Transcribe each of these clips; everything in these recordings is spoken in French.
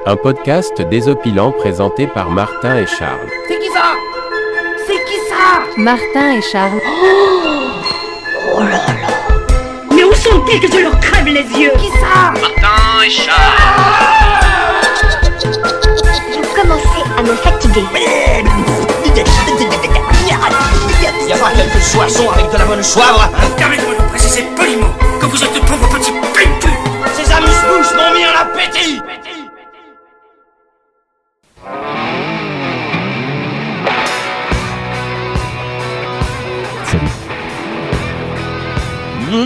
Un podcast désopilant présenté par Martin et Charles. C'est qui ça? C'est qui ça? Martin et Charles. Oh là là. Mais où sont-ils que je leur crève les yeux? Qui ça? Martin et Charles. Vous commencez à me fatiguer. Y a pas quelques soissons avec de la bonne soivre, hein? Permettez-moi de vous préciser poliment que vous êtes de pauvres petits putes. Ces amuse-bouches m'ont mis en appétit. Salut.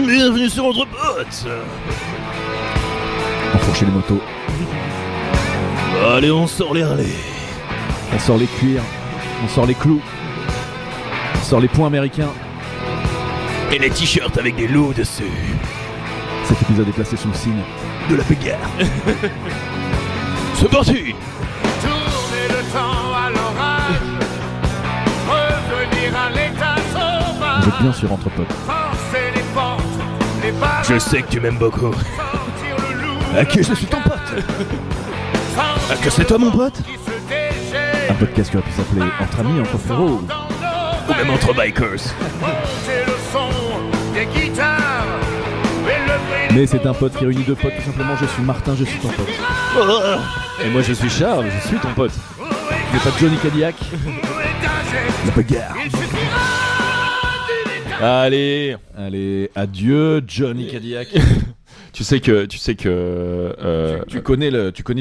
Bienvenue sur Entre Potes. Enfourcher les motos. Allez, on sort les relais. On sort les cuirs. On sort les clous. On sort les points américains. Et les t-shirts avec des loups dessus. Cet épisode est placé sous le signe de la bagarre. C'est parti. Tourner le temps à l'orage, revenir à l'état sauvage. Vous êtes bien sur Entre Potes. Forcer les portes, les barres. Je sais que tu m'aimes beaucoup. Sortir le loup. À qui je suis ton pote. Ah, que c'est toi mon pote. Qui se déchaîne. Un podcast qui aurait pu s'appeler Entre amis, entre frérots. Ou même entre bikers. Monter le son des guitares. Et le bruit Mais c'est un pote qui réunit deux potes, tout simplement. Je suis Martin, je suis ton pote. Et moi je suis Charles, je suis ton pote. Tu n'es pas Johnny Cadillac. La bagarre. Allez, adieu Johnny Cadillac. Tu sais que Tu connais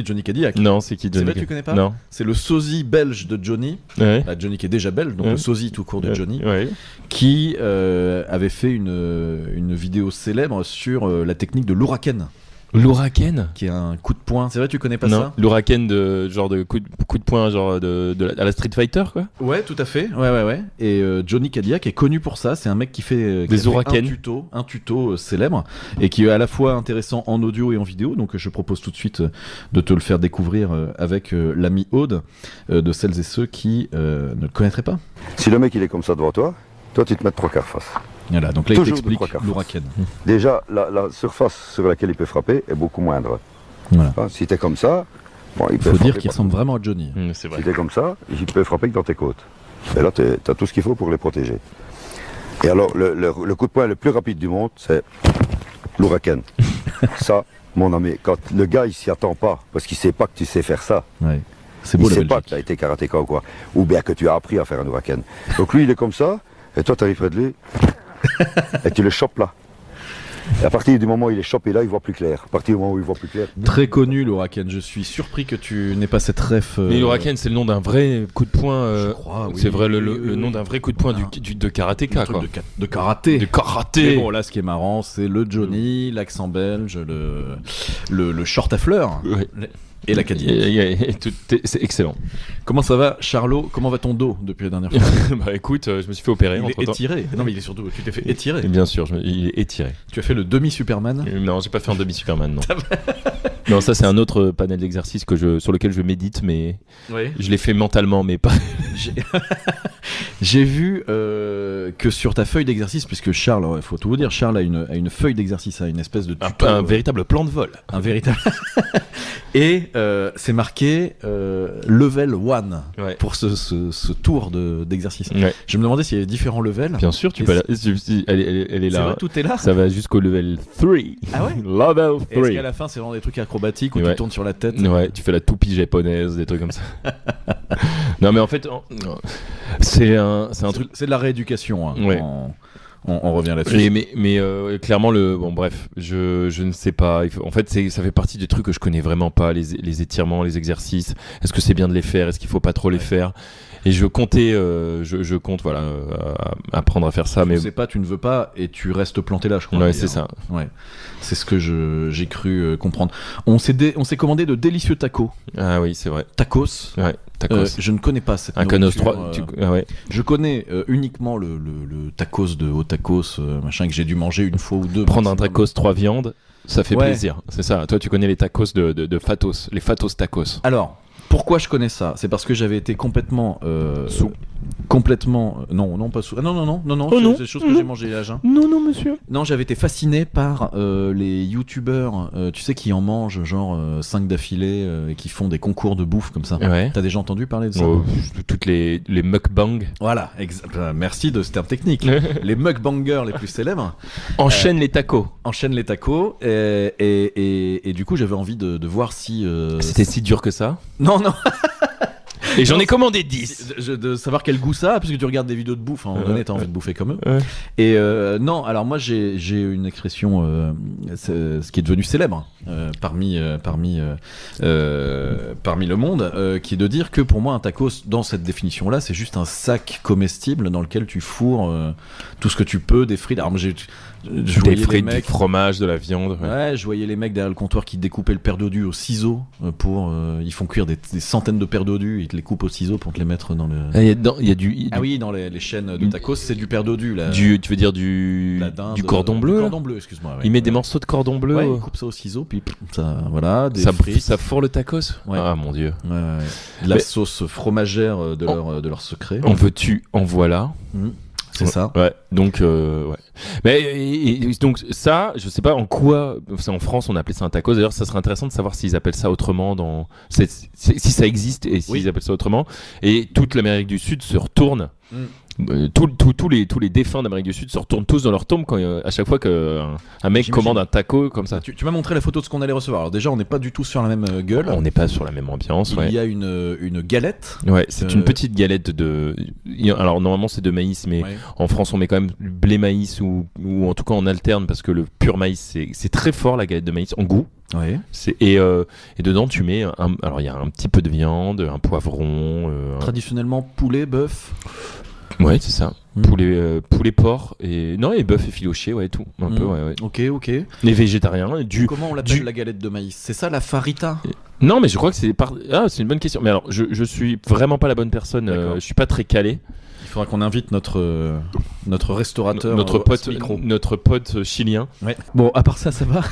Johnny Cadillac? non, c'est qui C'est Johnny? vrai que tu connais pas? Non. C'est le sosie belge de Johnny. Ouais. Bah, Johnny qui est déjà belge, donc Ouais. le sosie tout court de Johnny, Ouais. qui avait fait une vidéo célèbre sur la technique de l'Huracan, L'Huracan? qui est un coup de poing. C'est vrai, tu connais pas Non. ça? L'Huracan de genre de coup de poing genre à la Street Fighter quoi. Ouais, tout à fait. Ouais. Et Johnny Cadillac est connu pour ça. C'est un mec qui fait, Des a fait Huracan. un tuto célèbre et qui est à la fois intéressant en audio et en vidéo. Donc je propose tout de suite de te le faire découvrir avec l'ami Aude, de celles et ceux qui ne le connaîtraient pas. Si le mec il est comme ça devant toi, toi tu te mets 3/4 face. Voilà, donc là il Toujours de t'explique trois quarts l'Huracan. Déjà, la surface sur laquelle il peut frapper est beaucoup moindre. Voilà. Hein, si t'es comme ça, bon, il Il peut faut frapper dire qu'il partout. ressemble vraiment à Johnny. C'est vrai. Si t'es comme ça, il peut frapper que dans tes côtes. Et là, t'as tout ce qu'il faut pour les protéger. Et alors, le coup de poing le plus rapide du monde, c'est l'Huracan. Ça, mon ami, quand le gars il s'y attend pas, parce qu'il sait pas que tu sais faire ça. Ouais. C'est Il beau la sait pas que Belgique. tu as été karatéka ou quoi. Ou bien que tu as appris à faire un Huracan. Donc lui, il est comme ça, et toi, tu arrives près de lui, et tu le chopes là. Et à partir du moment où il est chopé là, il voit plus clair. À partir du moment où il voit plus clair... Très connu l'Huracan. Je suis surpris que tu n'aies pas cette ref. Mais l'Huracan c'est le nom d'un vrai coup de poing. Je crois, oui. C'est vrai le Oui. nom d'un vrai coup de poing de un karatéka truc quoi. de karaté. De Mais karaté. bon, là, ce qui est marrant, c'est le Johnny, l'accent belge, le short à fleurs Ouais. et la Cadillac. C'est excellent. Comment ça va, Charlot? Comment va ton dos depuis la dernière fois? Bah écoute, je me suis fait opérer Il est entre-temps. étiré. Non, mais il est surtout. Tu t'es fait étirer. Et bien sûr, il est étiré. Tu as fait le demi-Superman. Non, j'ai pas fait un demi-Superman, non. Non, ça c'est un autre panel d'exercices sur lequel je médite, mais Oui. je l'ai fait mentalement, mais pas. J'ai vu que sur ta feuille d'exercice, puisque Charles, il faut tout vous dire, Charles a une feuille d'exercice, a une espèce de tuto, Un véritable plan de vol. un véritable. Et c'est marqué level 1 Ouais. pour ce tour d'exercice. Ouais. Je me demandais s'il y avait différents levels. Bien sûr, tu Et peux. c'est- Elle est C'est là. vrai, tout est là. Ça va jusqu'au level 3. Ah ouais? Level Et est-ce 3. qu'à la fin, c'est vraiment des trucs acrobatiques où Ouais. tu tournes sur la tête? Ouais, tu fais la toupie japonaise, des trucs comme ça. Non, mais en fait, c'est un truc. C'est de la rééducation. Hein. Ouais. On revient là-dessus. Mais clairement, bon, bref, je ne sais pas. En fait, ça fait partie des trucs que je connais vraiment pas, les étirements, les exercices. Est-ce que c'est bien de les faire? Est-ce qu'il faut pas trop les faire? Et je compte, voilà, apprendre à faire ça. Tu Mais ne sais pas, tu ne veux pas, et tu restes planté là, je crois. ouais, dire. c'est ça. Ouais. C'est ce que j'ai cru comprendre. On s'est commandé de délicieux tacos. Ah oui, c'est vrai. Tacos. Ouais, tacos. Je ne connais pas cette Un Canos nourriture, 3. Ah ouais. Je connais uniquement le tacos de haut tacos, machin, que j'ai dû manger une fois ou deux. Prendre un maximum. tacos 3 viandes, ça fait Ouais. plaisir. C'est ça. Toi, tu connais les tacos de Fatos, les Fatos tacos. Alors, Pourquoi je connais ça ? C'est parce que j'avais été complètement sous. Non, pas sous. Ah, non, c'est des choses que j'ai mangé à jeun. Non, monsieur. Non, j'avais été fasciné par les youtubeurs, tu sais, qui en mangent genre 5 d'affilée et qui font des concours de bouffe comme ça. Ouais. T'as déjà entendu parler de ça ? Toutes les mukbangs. Voilà, merci de ce terme technique. Les mukbangers les plus célèbres Enchaîne les tacos. enchaînent les tacos et du coup j'avais envie de voir si... C'était si dur que ça ? Non. Et j'en ai commandé 10. De savoir quel goût ça a, puisque tu regardes des vidéos de bouffe, à un moment donné t'as envie de bouffer comme eux. Ouais. Et non, alors moi j'ai une expression, ce qui est devenu célèbre parmi le monde, qui est de dire que pour moi un tacos, dans cette définition-là, c'est juste un sac comestible dans lequel tu fourres tout ce que tu peux, des frites. Alors moi je voyais Des frites, les mecs, du fromage, de la viande. Ouais, je voyais les mecs derrière le comptoir qui découpaient le paire d'odus au ciseau pour. Ils font cuire des centaines de paires d'odus, ils te les coupent au ciseau pour te les mettre dans le. Il y a du. Ah oui, dans les chaînes de tacos, c'est du paire d'odus là. Tu veux dire du cordon bleu? Cordon bleu, excuse-moi. Ouais. Il met des morceaux de cordon bleu. Ouais, il coupe ça au ciseau, puis ça, voilà, des ça frites. Ça fourre le tacos. Ouais. Ah mon dieu. Ouais. La sauce fromagère de leur secret. En veux-tu, en voilà. C'est ça. Ouais. Donc, ouais. Mais et donc ça, je sais pas en quoi. En France, on appelait ça un tacos. D'ailleurs, ça serait intéressant de savoir s'ils appellent ça autrement si ça existe et s'ils appellent ça autrement. Et toute l'Amérique du Sud se retourne. Tous les défunts d'Amérique du Sud se retournent tous dans leur tombe à chaque fois qu'un mec commande un taco comme ça. Tu m'as montré la photo de ce qu'on allait recevoir. Alors déjà, on n'est pas du tout sur la même gueule. On n'est pas sur la même ambiance. Il y a une galette. Ouais, c'est une petite galette alors normalement c'est de maïs, mais en France on met quand même du blé maïs ou en tout cas on alterne parce que le pur maïs c'est très fort la galette de maïs en goût. Ouais. Et dedans tu mets alors il y a un petit peu de viande, un poivron. Traditionnellement poulet, bœuf. Ouais, c'est ça. Poulet, porc et bœuf effiloché, ouais, tout un peu, ouais. Ok. Les végétariens, Comment on l'appelle la galette de maïs ? C'est ça la farita ? Non, mais je crois que c'est une bonne question. Mais alors, je suis vraiment pas la bonne personne. Je suis pas très calé. Il faudra qu'on invite notre restaurateur, notre pote chilien. Ouais. Bon, à part ça va.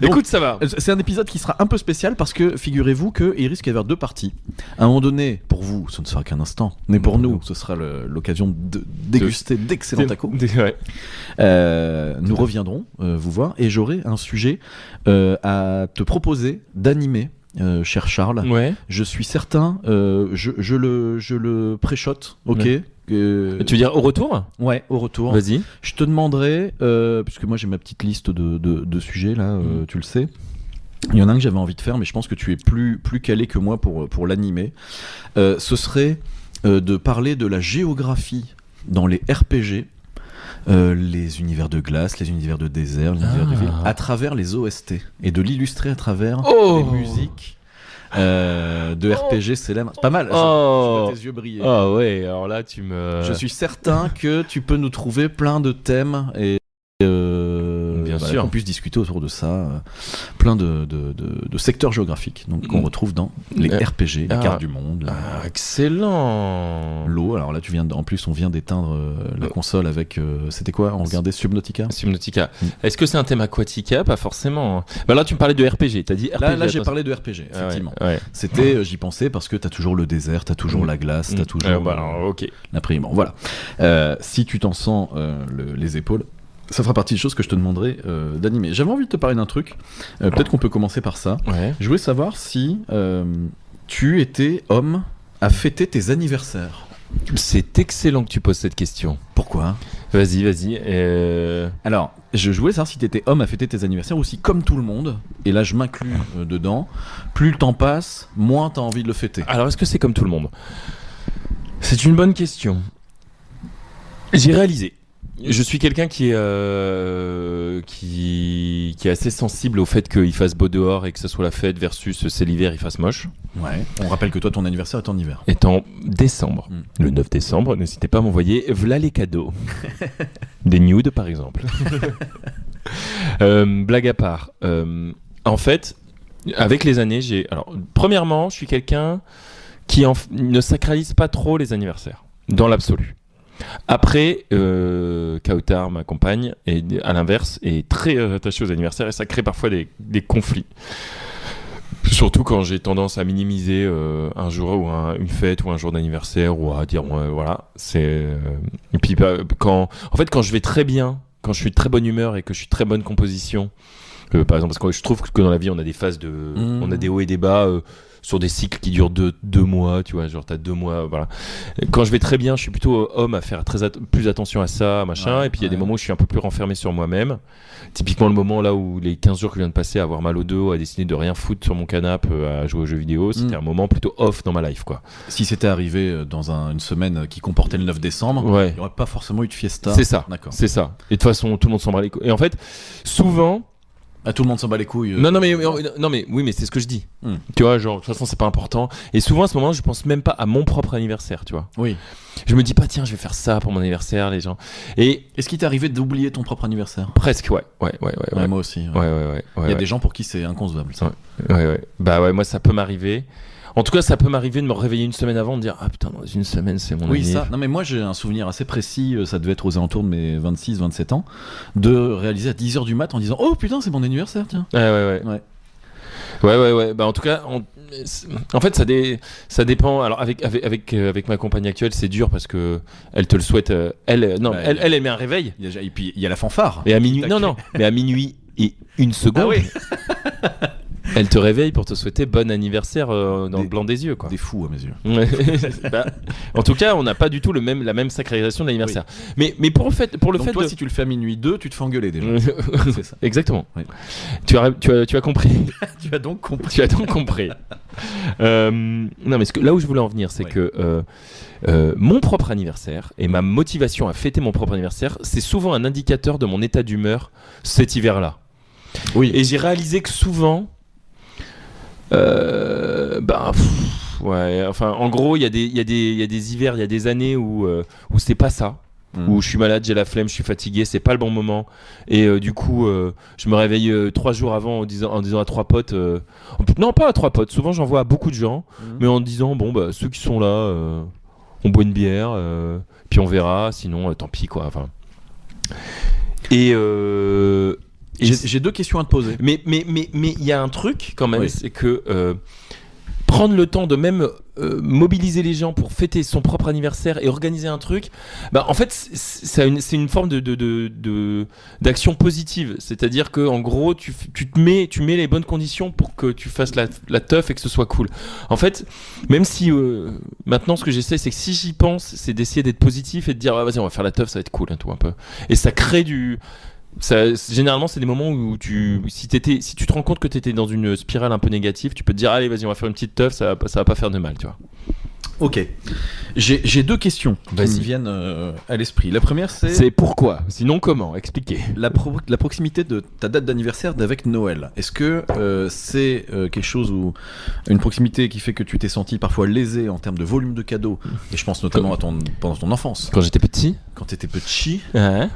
Écoute, ça va. C'est un épisode qui sera un peu spécial parce que figurez-vous qu'il risque d'y avoir 2 parties. À un moment donné, pour vous, ce ne sera qu'un instant, mais pour nous, ce sera l'occasion de déguster d'excellents tacos. Ouais. Nous reviendrons vous voir et j'aurai un sujet à te proposer d'animer. Cher Charles, je suis certain, je le pré-shot, ok. Tu veux dire au retour ? Ouais, au retour. Vas-y. Je te demanderai, puisque moi j'ai ma petite liste de sujets là, tu le sais. Il y en a un que j'avais envie de faire, mais je pense que tu es plus calé que moi pour l'animer. Ce serait de parler de la géographie dans les RPG. Les univers de glace, les univers de désert, les univers de ville, à travers les OST et de l'illustrer à travers les musiques de RPG célèbres. C'est pas mal, je vois tes yeux briller. Ah ouais, alors là tu me... Je suis certain que tu peux nous trouver plein de thèmes et bien sûr qu'on puisse discuter autour de ça, plein de secteurs géographiques qu'on retrouve dans les RPG, la carte du monde. Excellent. L'eau, alors là en plus on vient d'éteindre la console avec c'était quoi ? On regardait Subnautica. Est-ce que c'est un thème Aquatica ? Pas forcément. Bah là tu me parlais de RPG, t'as dit RPG. Là j'ai parlé de RPG, effectivement. Ouais. C'était, j'y pensais parce que t'as toujours le désert, t'as toujours la glace, t'as toujours ok. l'après-midi. Bon, voilà. Si tu t'en sens les épaules, ça fera partie des choses que je te demanderai d'animer. J'avais envie de te parler d'un truc. Peut-être qu'on peut commencer par ça. Ouais. Je voulais savoir si tu étais homme à fêter tes anniversaires. C'est excellent que tu poses cette question. Pourquoi ? Vas-y. Alors, je voulais savoir si tu étais homme à fêter tes anniversaires ou si, comme tout le monde, et là je m'inclus dedans, plus le temps passe, moins tu as envie de le fêter. Alors, est-ce que c'est comme tout le monde ? C'est une bonne question. J'ai réalisé. Je suis quelqu'un qui est assez sensible au fait qu'il fasse beau dehors et que ce soit la fête versus c'est l'hiver, il fasse moche. Ouais. On rappelle que toi, ton anniversaire est en hiver. Est en décembre. Le 9 décembre, n'hésitez pas à m'envoyer voilà les cadeaux. Des nudes, par exemple. Blague à part. En fait, avec les années, premièrement, je suis quelqu'un qui ne sacralise pas trop les anniversaires, dans l'absolu. Après, Kautar, ma compagne, à l'inverse, est très attachée aux anniversaires et ça crée parfois des conflits. Surtout quand j'ai tendance à minimiser un jour ou une fête ou un jour d'anniversaire ou à dire voilà, c'est et puis quand je vais très bien, quand je suis de très bonne humeur et que je suis de très bonne composition, par exemple, parce que je trouve que dans la vie on a des phases on a des hauts et des bas sur des cycles qui durent 2 mois, tu vois, genre t'as 2 mois, voilà. Quand je vais très bien, je suis plutôt homme à faire plus attention à ça, machin, et puis il y a des moments où je suis un peu plus renfermé sur moi-même. Typiquement le moment là où les 15 jours que je viens de passer à avoir mal au dos, à décider de rien foutre sur mon canapé, à jouer aux jeux vidéo, c'était un moment plutôt off dans ma life, quoi. Si c'était arrivé dans une semaine qui comportait le 9 décembre, il n'y aurait pas forcément eu de fiesta. C'est ça, d'accord. C'est ça. Et de toute façon, tout le monde s'en bat les couilles. Et en fait, souvent... tout le monde s'en bat les couilles. Non mais oui, mais c'est ce que je dis. Tu vois, genre de toute façon c'est pas important. Et souvent à ce moment, je pense même pas à mon propre anniversaire, tu vois. Oui. Je me dis pas tiens, je vais faire ça pour mon anniversaire, les gens. Et est-ce qu'il t'est arrivé d'oublier ton propre anniversaire ? Presque, ouais. Moi aussi. Ouais. Il y a des gens pour qui c'est inconcevable. Ça. Ouais. Bah ouais, moi ça peut m'arriver. En tout cas, ça peut m'arriver de me réveiller une semaine avant, de dire ah putain, dans une semaine c'est mon anniversaire. Oui, ça. Non mais moi j'ai un souvenir assez précis, ça devait être aux alentours de mes 26-27 ans, de réaliser à 10h du mat en disant oh putain, c'est mon anniversaire, tiens. Ouais. Bah en tout cas, en fait ça dépend. Alors avec ma compagne actuelle, c'est dur parce que elle te le souhaite. Elle met un réveil. Et puis il y a la fanfare. Et à minuit, mais à minuit et 1 seconde. Ah oui. Elle te réveille pour te souhaiter bon anniversaire dans le blanc des yeux, quoi. Des fous à mes yeux. En tout cas, on n'a pas du tout la même sacralisation de l'anniversaire. Oui. Mais pour le fait toi, si tu le fais à minuit 2, tu te fais engueuler déjà. C'est ça. Exactement. Oui. Tu as compris. Tu as donc compris. Tu as donc compris. Non, mais là où je voulais en venir, c'est que mon propre anniversaire et ma motivation à fêter mon propre anniversaire, c'est souvent un indicateur de mon état d'humeur cet hiver-là. Oui. Et j'ai réalisé que souvent. En gros, il y a des hivers, il y a des années où c'est pas ça, où je suis malade, j'ai la flemme, je suis fatigué, c'est pas le bon moment, et du coup, je me réveille 3 jours avant en disant à 3 potes, non pas à 3 potes, souvent j'en vois à beaucoup de gens, mais en disant ceux qui sont là, on boit une bière, puis on verra, sinon tant pis quoi. Enfin, et j'ai 2 questions à te poser. Mais il y a un truc quand même, c'est que prendre le temps de même mobiliser les gens pour fêter son propre anniversaire et organiser un truc, en fait c'est une forme d'action positive. C'est-à-dire que en gros tu mets les bonnes conditions pour que tu fasses la teuf et que ce soit cool. En fait, même si maintenant ce que j'essaie, c'est que si j'y pense, c'est d'essayer d'être positif et de dire vas-y on va faire la teuf, ça va être cool un peu. Et ça crée généralement c'est des moments où si tu te rends compte que tu étais dans une spirale un peu négative, tu peux te dire allez vas-y on va faire une petite teuf, ça va pas faire de mal, tu vois. Ok, j'ai 2 questions qui me viennent à l'esprit. La première c'est pourquoi, sinon comment, expliquez. La proximité de ta date d'anniversaire avec Noël. Est-ce que c'est quelque chose une proximité qui fait que tu t'es senti parfois lésé en termes de volume de cadeaux, et je pense notamment pendant ton enfance. Quand j'étais petit. Quand t'étais petit. Ouais.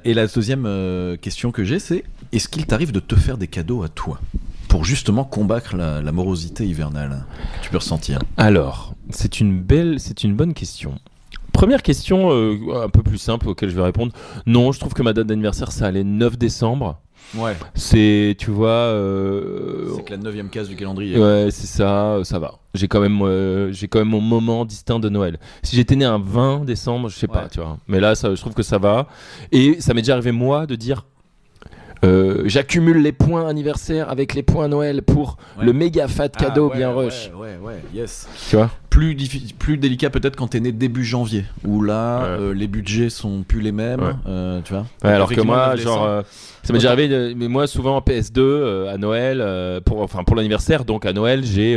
Et la deuxième question que j'ai, c'est est-ce qu'il t'arrive de te faire des cadeaux à toi pour justement combattre la morosité hivernale que tu peux ressentir? Alors, c'est une bonne question. Première question un peu plus simple auquel je vais répondre. Non, je trouve que ma date d'anniversaire, ça allait 9 décembre. Ouais. C'est, tu vois... c'est que la 9e case du calendrier. Ouais, c'est ça va. J'ai quand même mon moment distinct de Noël. Si j'étais né un 20 décembre, je sais pas, tu vois. Mais là, je trouve que ça va. Et ça m'est déjà arrivé, moi, de dire... j'accumule les points anniversaire avec les points Noël pour le méga fat cadeau bien rush. Ouais, yes. Tu vois, plus délicat peut-être quand t'es né début janvier, où là les budgets sont plus les mêmes, tu vois. Ouais, alors que moi, ça m'est déjà arrivé, mais moi souvent en PS2 à Noël, pour l'anniversaire, donc à Noël j'ai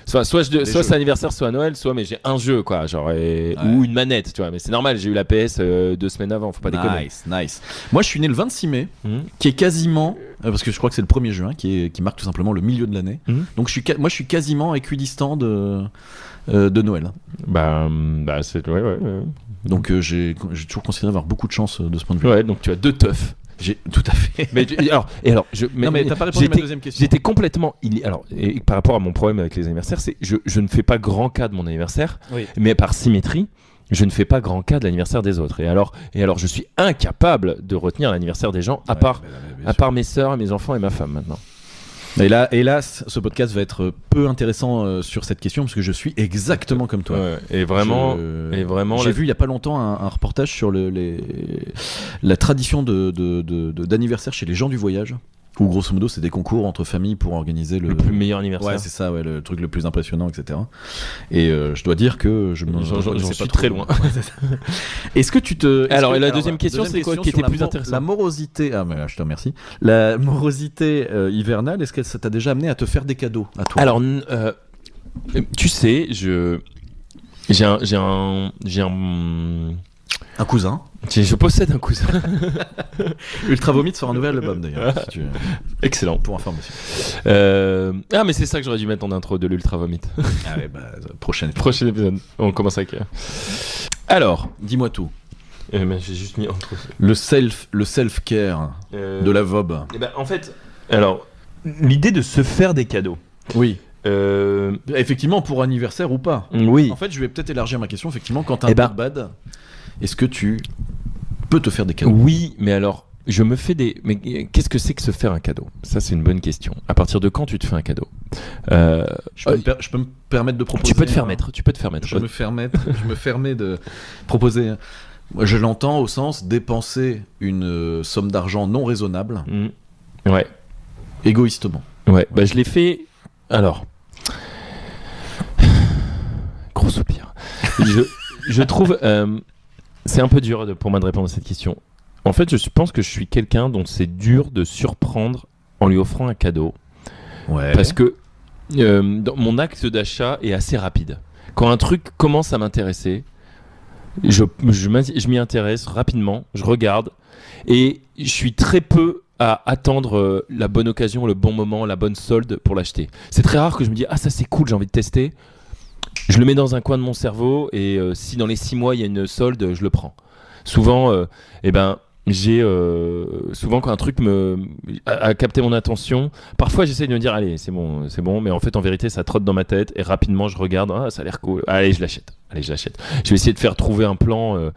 soit c'est anniversaire, soit à Noël, mais j'ai un jeu quoi, ou une manette, tu vois. Mais c'est normal, j'ai eu la PS 2 semaines avant, faut pas déconner. Nice. Moi je suis né le 26 mai, qui est quasiment, parce que je crois que c'est le 1er juin, qui marque tout simplement le milieu de l'année. Donc je suis quasiment équidistant de Noël. C'est Donc j'ai toujours considéré avoir beaucoup de chance de ce point de vue. Ouais, donc tu as 2 teufs. Tout à fait. Mais t'as pas répondu à ma deuxième question. J'étais complètement et par rapport à mon problème avec les anniversaires, c'est je ne fais pas grand cas de mon anniversaire, mais par symétrie, je ne fais pas grand cas de l'anniversaire des autres. Et alors je suis incapable de retenir l'anniversaire des gens à part mes sœurs, mes enfants et ma femme maintenant. Et là, hélas, ce podcast va être peu intéressant sur cette question parce que je suis exactement comme toi. Ouais, et vraiment, j'ai vu il y a pas longtemps un reportage sur la tradition d'anniversaire chez les gens du voyage. Où grosso modo c'est des concours entre familles pour organiser le plus meilleur anniversaire. Ouais, c'est ça, ouais, le truc le plus impressionnant, etc. Et je dois dire que j'en suis très loin. Est-ce que tu te... Alors, la deuxième question, c'est quoi qui était plus intéressant? La morosité, ah mais là, je te remercie. La morosité hivernale, est-ce que ça t'a déjà amené à te faire des cadeaux à toi? Alors, tu sais, j'ai un cousin. Je possède un cousin. Ultra Vomit sort un nouvel album d'ailleurs. Si tu... Excellent. Pour information. Ah, mais c'est ça que j'aurais dû mettre en intro de l'Ultra Vomit. Ah ouais, bah, prochain épisode. On commence avec. Alors, dis-moi tout. J'ai juste mis entre. Le self-care de la VOB. En fait, alors, l'idée de se faire des cadeaux. Oui. Effectivement, pour anniversaire ou pas. Oui. En fait, je vais peut-être élargir ma question. Effectivement, quand t'as un bad, est-ce que tu peux te faire des cadeaux? Oui, mais alors, je me fais des... Mais qu'est-ce que c'est que se faire un cadeau? Ça, c'est une bonne question. À partir de quand tu te fais un cadeau? Je peux me permettre de proposer... Tu peux te faire mettre. Je me permets de proposer... Moi, je l'entends au sens dépenser une somme d'argent non raisonnable. Ouais. Égoïstement. Ouais, bah je l'ai fait... Alors... Gros soupir. Je trouve... c'est un peu dur pour moi de répondre à cette question. En fait, je pense que je suis quelqu'un dont c'est dur de surprendre en lui offrant un cadeau. Ouais. Parce que mon acte d'achat est assez rapide. Quand un truc commence à m'intéresser, je m'y intéresse rapidement, je regarde, et je suis très peu à attendre la bonne occasion, le bon moment, la bonne solde pour l'acheter. C'est très rare que je me dise « Ah, ça c'est cool, j'ai envie de tester ». Je le mets dans un coin de mon cerveau et si dans les 6 mois il y a une solde, je le prends. Souvent, souvent quand un truc a capté mon attention, parfois j'essaie de me dire allez c'est bon, mais en fait en vérité ça trotte dans ma tête et rapidement je regarde, ah ça a l'air cool, allez je l'achète. Je vais essayer de faire trouver un plan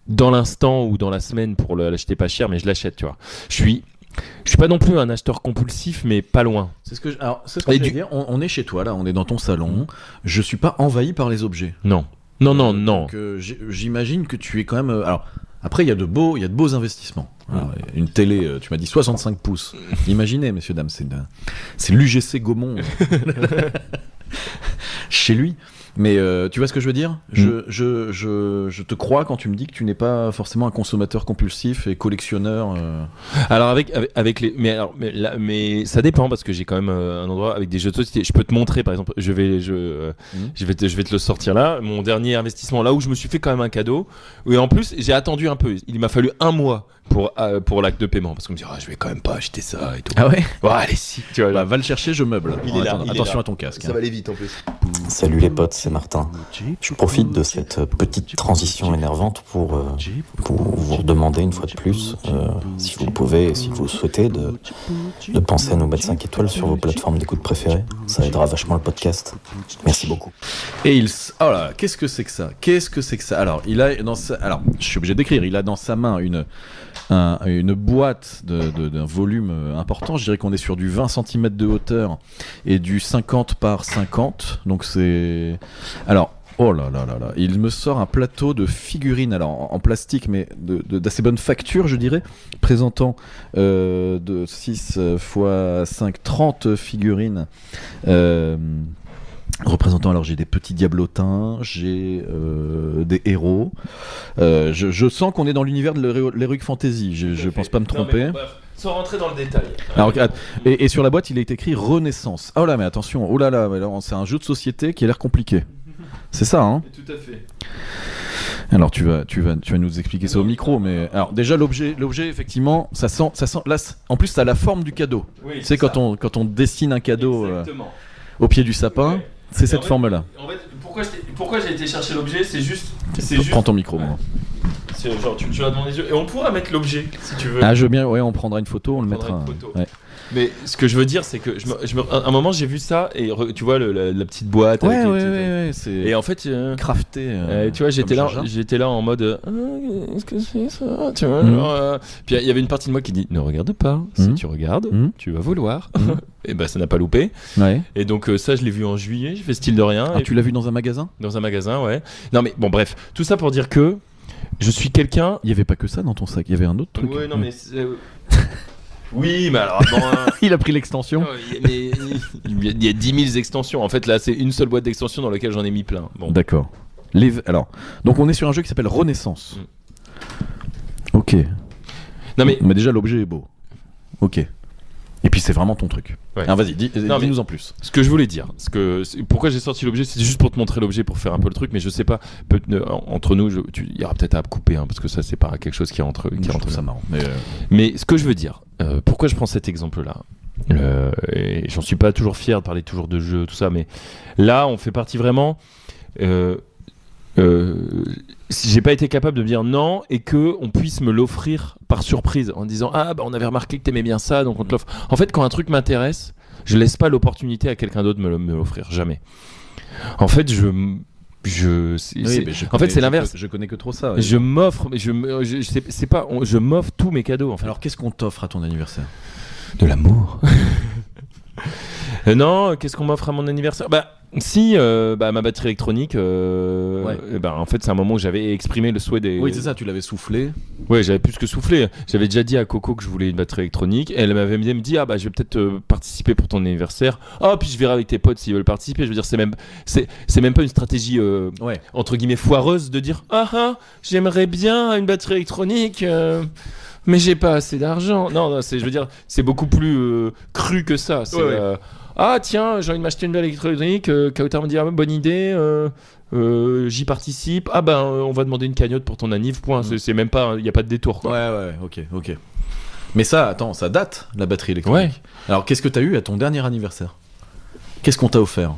dans l'instant ou dans la semaine pour l'acheter pas cher, mais je l'achète, tu vois. Je suis pas non plus un acheteur compulsif, mais pas loin. C'est ce que je veux dire. On est chez toi là, on est dans ton salon. Je suis pas envahi par les objets. Non. Donc, j'imagine que tu es quand même. Alors après, il y a de beaux investissements. Alors, une télé, tu m'as dit 65 pouces. Imaginez, messieurs dames, c'est l'UGC Gaumont chez lui. Mais tu vois ce que je veux dire? Je te crois quand tu me dis que tu n'es pas forcément un consommateur compulsif et collectionneur. Alors mais ça dépend parce que j'ai quand même un endroit avec des jeux de société. Je peux te montrer par exemple. Je vais te le sortir là. Mon dernier investissement là où je me suis fait quand même un cadeau. Et en plus j'ai attendu un peu. Il m'a fallu 1 mois pour l'acte de paiement parce qu'on me dit je vais quand même pas acheter ça et tout. Ah ouais? Ouais, allez si. Tu vois, va le chercher, je meuble. Attention à ton casque. Ça va aller vite en plus. Salut les potes, c'est Martin. Je profite de cette petite transition énervante pour vous demander une fois de plus, si vous pouvez, si vous le souhaitez, de penser à nous mettre 5 étoiles sur vos plateformes d'écoute préférées. Ça aidera vachement le podcast. Merci beaucoup. Et oh là, qu'est-ce que c'est que ça? Alors, je suis obligé d'écrire. Il a dans sa main une boîte d'un volume important. Je dirais qu'on est sur du 20 cm de hauteur et du 50 par 50. Donc c'est... Alors, oh là là là là. Il me sort un plateau de figurines, alors en plastique, mais d'assez bonne facture, je dirais, présentant de 6 x 5, 30 figurines. Représentant, alors j'ai des petits diablotins, j'ai des héros. Je sens qu'on est dans l'univers de l'Heroic Fantasy, je pense pas me tromper. Non, mais bref, sans rentrer dans le détail. Alors, et sur la boîte il est écrit Renaissance. Oh là mais attention, oh là là, c'est un jeu de société qui a l'air compliqué. C'est ça hein? Tout à fait. Alors tu vas nous expliquer ça au micro, mais alors déjà l'objet effectivement, ça sent là, en plus ça a la forme du cadeau. Oui, tu sais quand on dessine un cadeau au pied du sapin. Ouais. C'est cette forme-là. En fait, pourquoi j'ai été chercher l'objet, c'est juste... Prends ton micro, moi. Genre, tu vas devant les yeux. Et on pourra mettre l'objet, si tu veux. Ah, je veux bien, ouais, on prendra une photo, on le mettra. Une photo. Ouais. Mais ce que je veux dire, c'est que à un moment j'ai vu ça et tu vois la petite boîte. Ouais, avec ouais, c'est. Et en fait, crafté. tu vois, j'étais là en mode, qu'est-ce que c'est ça, tu vois. Puis il y avait une partie de moi qui dit, ne regarde pas. Si tu regardes, tu vas vouloir. Et ben ça n'a pas loupé. Ouais. Et donc ça, je l'ai vu en juillet. J'ai fait style de rien. Ah, tu l'as vu dans un magasin ? Dans un magasin, ouais. Non mais bon, bref, tout ça pour dire que je suis quelqu'un. Il y avait pas que ça dans ton sac. Il y avait un autre truc. Ouais, non mais. Oui, mais alors bon, il a pris l'extension. Il y a 10 000 extensions. En fait, là, c'est une seule boîte d'extensions dans laquelle j'en ai mis plein. Bon. D'accord. Alors, donc on est sur un jeu qui s'appelle Renaissance. Ok. Non mais déjà l'objet est beau. Ok. Et puis c'est vraiment ton truc. Ouais. Alors vas-y, dis-nous en plus. Ce que je voulais dire, pourquoi j'ai sorti l'objet, c'est juste pour te montrer l'objet, pour faire un peu le truc, mais je sais pas, entre nous, il y aura peut-être à couper, hein, parce que ça c'est pas quelque chose qui rentre. Je trouve ça marrant. Mais ce que je veux dire, pourquoi je prends cet exemple-là, et j'en suis pas toujours fier de parler toujours de jeux, tout ça, mais là on fait partie vraiment. Si j'ai pas été capable de me dire non et que on puisse me l'offrir par surprise en disant on avait remarqué que t'aimais bien ça donc on te l'offre. En fait, quand un truc m'intéresse, je laisse pas l'opportunité à quelqu'un d'autre de me l'offrir, jamais. En fait, c'est l'inverse. Je connais que trop ça. Ouais. Je m'offre, mais je m'offre tous mes cadeaux. En fait. Alors qu'est-ce qu'on t'offre à ton anniversaire ? De l'amour. Non, qu'est-ce qu'on m'offre à mon anniversaire ? Si, ma batterie électronique, en fait, c'est un moment où j'avais exprimé le souhait des. Oui, c'est ça, tu l'avais soufflé. Ouais, j'avais plus que soufflé. J'avais déjà dit à Coco que je voulais une batterie électronique. Et elle m'avait dit, je vais peut-être participer pour ton anniversaire. Puis je verrai avec tes potes s'ils veulent participer. Je veux dire, c'est même pas une stratégie, entre guillemets, foireuse de dire, j'aimerais bien une batterie électronique. Mais j'ai pas assez d'argent. Non, je veux dire, c'est beaucoup plus cru que ça. C'est, tiens, j'ai envie de m'acheter une nouvelle électronique. Kauta me dit, bonne idée. J'y participe. On va demander une cagnotte pour ton anniv. Point. C'est même pas, il y a pas de détour. Quoi. Ouais, ok. Mais ça date la batterie électronique. Ouais. Alors, qu'est-ce que t'as eu à ton dernier anniversaire ? Qu'est-ce qu'on t'a offert ?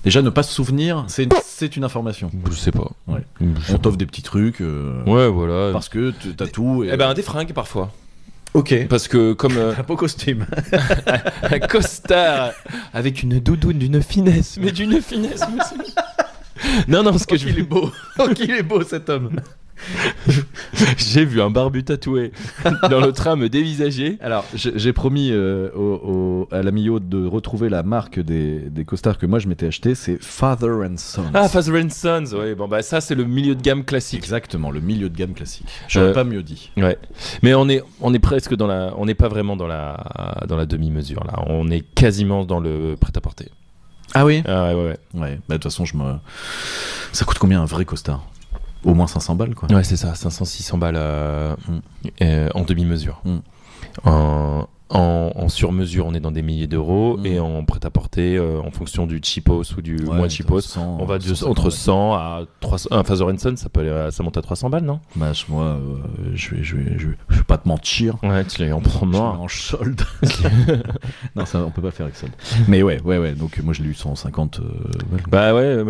Déjà, ne pas se souvenir, c'est une information. Je sais pas. Ouais. On t'offre des petits trucs. Ouais, voilà. Parce que t'as tout. Des fringues parfois. Ok. Parce que comme un beau costume, un costard avec une doudoune d'une finesse, mais d'une finesse. Non, parce que il est beau. Qu'il est beau cet homme. J'ai vu un barbu tatoué dans le train me dévisager. Alors j'ai promis à l'ami Yo de retrouver la marque des costards que moi je m'étais acheté. C'est Father and Sons. Father and Sons, ouais. Ça c'est le milieu de gamme classique. Exactement, le milieu de gamme classique. J'aurais pas mieux dit. Ouais. Mais on est presque on n'est pas vraiment dans la demi-mesure là. On est quasiment dans le prêt-à-porter. Ah oui. Ouais. De toute façon ça coûte combien un vrai costard ? Au moins 500 balles, quoi. Ouais, c'est ça, 500-600 balles en demi-mesure. En sur-mesure, on est dans des milliers d'euros, et en prêt-à-porter, en fonction du cheapos ou du moins cheapos, on va entre 100 à 300. Un Father and Son, ça monte à 300 balles, non ? Moi, je vais pas te mentir. Ouais, tu l'as en promo. En solde. Non, ça, on peut pas faire avec solde. Mais ouais. Donc, moi, je l'ai eu 150 balles.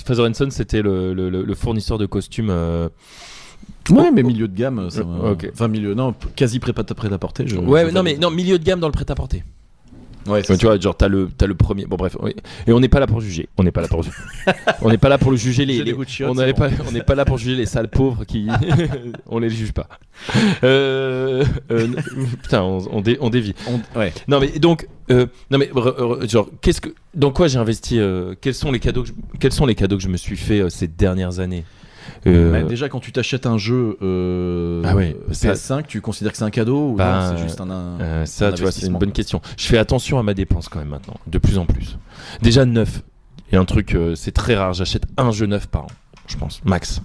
Father and Son, c'était le fournisseur de costumes. Ouais, mais milieu de gamme, ça okay. Enfin, quasi prêt-à-porter. Milieu de gamme dans le prêt-à-porter. Ouais, tu vois, genre t'as le premier. Bon bref, oui. Et on n'est pas là pour juger. On n'est pas là pour le juger on n'est pas là pour juger les sales pauvres qui. On les juge pas. Putain, on dévie. Ouais. Non mais donc, genre dans quoi j'ai investi Quels sont les cadeaux que je me suis fait ces dernières années? Déjà, quand tu t'achètes un jeu PS5, tu considères que c'est un cadeau ou non, c'est juste un ça, tu vois, c'est une bonne question. Je fais attention à ma dépense quand même maintenant, de plus en plus. Déjà neuf, et un truc, c'est très rare, j'achète un jeu neuf par an, je pense, max.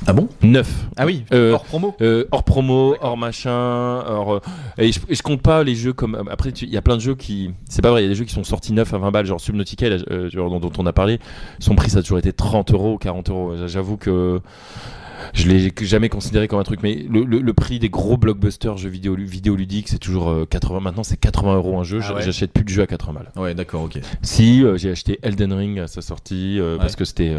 Ah bon ? 9. Ah oui, hors promo. Hors promo, hors machin, et je compte pas les jeux comme. Après, il y a plein de jeux qui. C'est pas vrai, il y a des jeux qui sont sortis neufs à 20 balles, genre Subnautica, dont on a parlé. Son prix, ça a toujours été 30 €, 40 €. J'avoue que. Je l'ai jamais considéré comme un truc, mais le prix des gros blockbusters jeux vidéoludiques, c'est toujours 80. Maintenant, c'est 80 € un jeu. J'achète plus de jeux à 80 balles. Ouais, d'accord, ok. Si j'ai acheté Elden Ring à sa sortie parce que c'était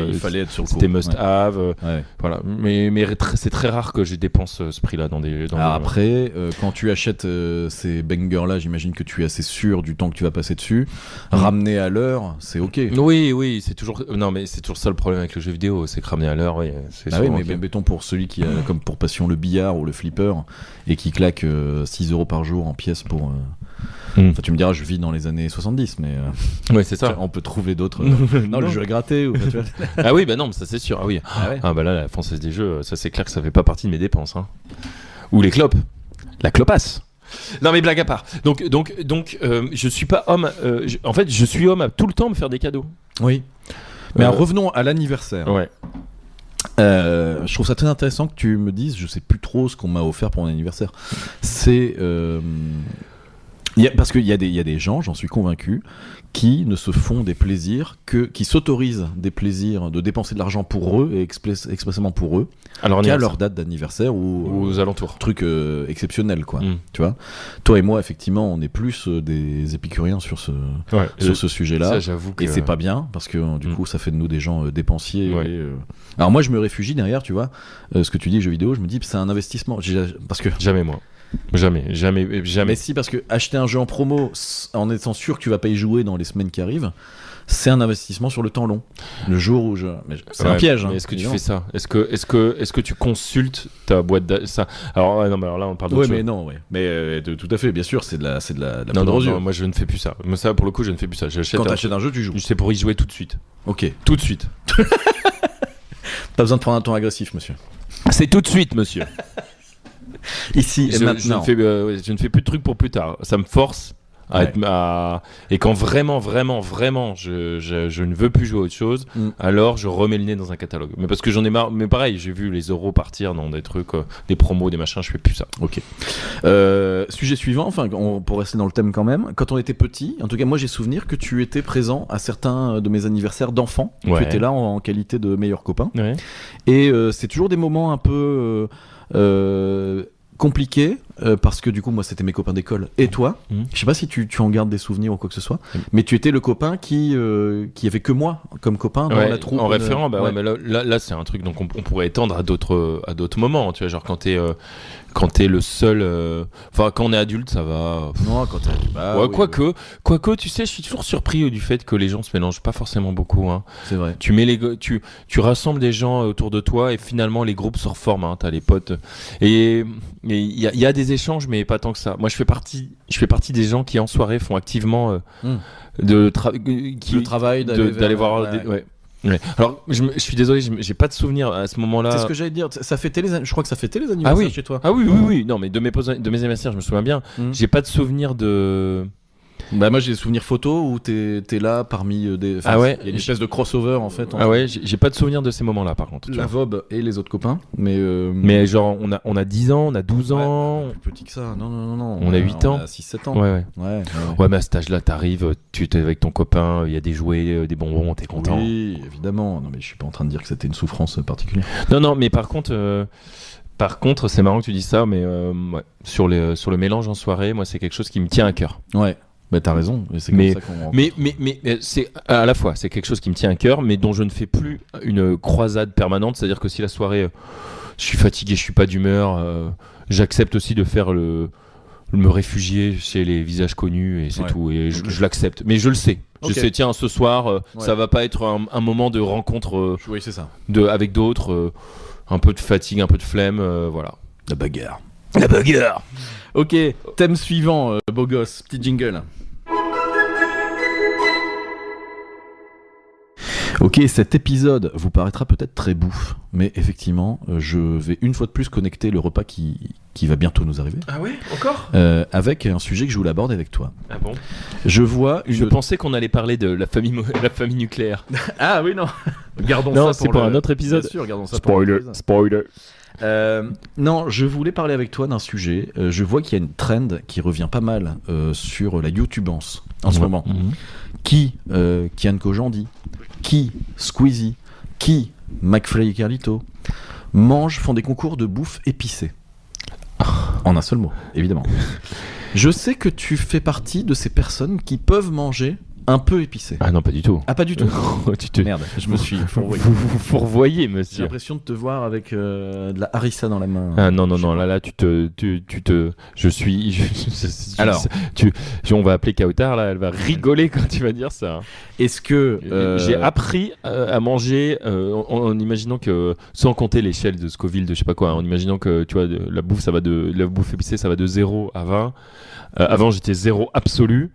il fallait être sur le coup. C'était must have. Ouais. Voilà. Mais c'est très rare que je dépense ce prix-là dans des. Après, quand tu achètes ces bangers-là, j'imagine que tu es assez sûr du temps que tu vas passer dessus. Ramener à l'heure, c'est ok. Oui, c'est toujours. Non, mais c'est toujours ça le problème avec le jeu vidéo, c'est que ramener à l'heure, oui. Mais mettons pour celui qui a comme pour passion le billard ou le flipper et qui claque 6 € par jour en pièces pour. Enfin, tu me diras, je vis dans les années 70, mais. Ouais, c'est ça. On peut trouver d'autres. Non, le jeu est gratté. Ou, tu vois. Ah oui, bah non, mais ça c'est sûr. Ah oui. Ouais. Ah bah là, la Française des Jeux, ça c'est clair que ça fait pas partie de mes dépenses. Hein. Ou les clopes. La clopasse. Non mais blague à part. Donc, je suis pas homme. En fait, je suis homme à tout le temps me faire des cadeaux. Oui. Mais revenons à l'anniversaire. Ouais. Je trouve ça très intéressant que tu me dises, je sais plus trop ce qu'on m'a offert pour mon anniversaire. C'est parce qu'il y a des gens, j'en suis convaincu, qui ne se font des plaisirs qui s'autorisent des plaisirs de dépenser de l'argent pour eux et expressément pour eux, qu'à leur date d'anniversaire ou aux alentours. Truc exceptionnel, quoi. Tu vois. Toi et moi, effectivement, on est plus des épicuriens sur ce sujet-là. Ça, j'avoue que... Et c'est pas bien parce que du coup, ça fait de nous des gens dépensiers. Ouais. Alors moi, je me réfugie derrière, tu vois. Ce que tu dis, jeux vidéo, je me dis, c'est un investissement. Parce que jamais moi. Jamais. Mais si, parce que acheter un jeu en promo en étant sûr que tu vas pas y jouer dans les semaines qui arrivent, c'est un investissement sur le temps long. Le jour où c'est un piège. Est-ce que tu fais ça ? Est-ce que tu consultes ta boîte ça ? Alors non, mais alors là on parle d'autre chose. Mais non, mais tout à fait, bien sûr, c'est de la non, moi je ne fais plus ça. Moi ça pour le coup je ne fais plus ça. Quand t'achètes un jeu, tu joues. C'est pour y jouer tout de suite. Ok. Tout de suite. Pas besoin de prendre un ton agressif, monsieur. C'est tout de suite, monsieur. Ici et maintenant. Je ne fais plus de trucs pour plus tard. Ça me force et quand vraiment je ne veux plus jouer à autre chose, alors je remets le nez dans un catalogue. Mais parce que j'en ai marre. Mais pareil, j'ai vu les euros partir dans des trucs, des promos, des machins. Je fais plus ça. Ok. Sujet suivant. Enfin, pour rester dans le thème quand même. Quand on était petit, en tout cas moi j'ai souvenir que tu étais présent à certains de mes anniversaires d'enfants. Tu étais là en qualité de meilleur copain. Ouais. Et c'est toujours des moments un peu compliqué parce que du coup moi c'était mes copains d'école et toi je sais pas si tu en gardes des souvenirs ou quoi que ce soit mais tu étais le copain qui avait que moi comme copain dans la troupe en référent mais là c'est un truc donc on pourrait étendre à d'autres moments, tu vois, genre quand t'es le seul enfin quand on est adulte ça va non quand t'es adulte quoique tu sais je suis toujours surpris du fait que les gens se mélangent pas forcément beaucoup hein. C'est vrai, tu mets tu rassembles des gens autour de toi et finalement les groupes se reforment hein. T'as les potes et il y a des échanges mais pas tant que ça. Moi je fais partie des gens qui en soirée font activement le travail d'aller voir Ouais. Alors, je suis désolé, j'ai pas de souvenir à ce moment-là. C'est ce que j'allais dire. Ça fêtait je crois que ça fêtait les anniversaires chez toi. Ah oui. Non, mais de mes anniversaires, je me souviens bien. J'ai pas de souvenir de. Bah moi j'ai des souvenirs photos où t'es là parmi des. Il y a une espèce de crossover en fait. J'ai pas de souvenir de ces moments-là par contre. La Vob et les autres copains, mais genre on a 10 ans, on a 12 ans. Plus petit que ça. Non. On a 8 ans. On a 6-7 ans. Ouais, mais à cet âge-là, t'arrives, tu es avec ton copain, il y a des jouets, des bonbons, t'es content. Oui, évidemment. Non mais je suis pas en train de dire que c'était une souffrance particulière. Non, mais par contre, c'est marrant que tu dis ça, mais sur le mélange en soirée, moi c'est quelque chose qui me tient à cœur. Ouais. Bah t'as raison, mais c'est à la fois c'est quelque chose qui me tient à cœur, mais dont je ne fais plus une croisade permanente. C'est-à-dire que si la soirée, je suis fatigué, je suis pas d'humeur, j'accepte aussi de faire me réfugier chez les visages connus et c'est tout. Et je l'accepte, mais je le sais. Okay. Je sais, tiens, ce soir, ça va pas être un moment de rencontre c'est ça. Avec d'autres, un peu de fatigue, un peu de flemme, voilà. La bagarre. Ok, thème suivant, beau gosse, petit jingle. Ok, cet épisode vous paraîtra peut-être très bouffe, mais effectivement, je vais une fois de plus connecter le repas qui va bientôt nous arriver. Ah ouais, encore avec un sujet que je voulais aborder avec toi. Ah bon ? Je pensais qu'on allait parler de la famille nucléaire. Ah oui, non. Gardons ça pour un autre épisode. Bien sûr, gardons ça Spoiler. Non, je voulais parler avec toi d'un sujet. Je vois qu'il y a une trend qui revient pas mal sur la YouTubance en ce moment. Qui Kian Kojandi, qui Squeezie, qui McFly et Carlito, font des concours de bouffe épicée. En un seul mot, évidemment. Je sais que tu fais partie de ces personnes qui peuvent manger un peu épicé. Ah non, pas du tout. Ah, pas du tout. Merde, je me suis fourvoyé. Vous fourvoyez, monsieur. J'ai l'impression de te voir avec de la harissa dans la main. Ah non, là, alors, on va appeler Kautar, là, elle va rigoler quand tu vas dire ça. Est-ce que... J'ai appris à manger en imaginant que, sans compter l'échelle de Scoville, de je sais pas quoi, en imaginant que, tu vois, la bouffe épicée, ça va de 0 à 20. Avant, j'étais 0 absolu.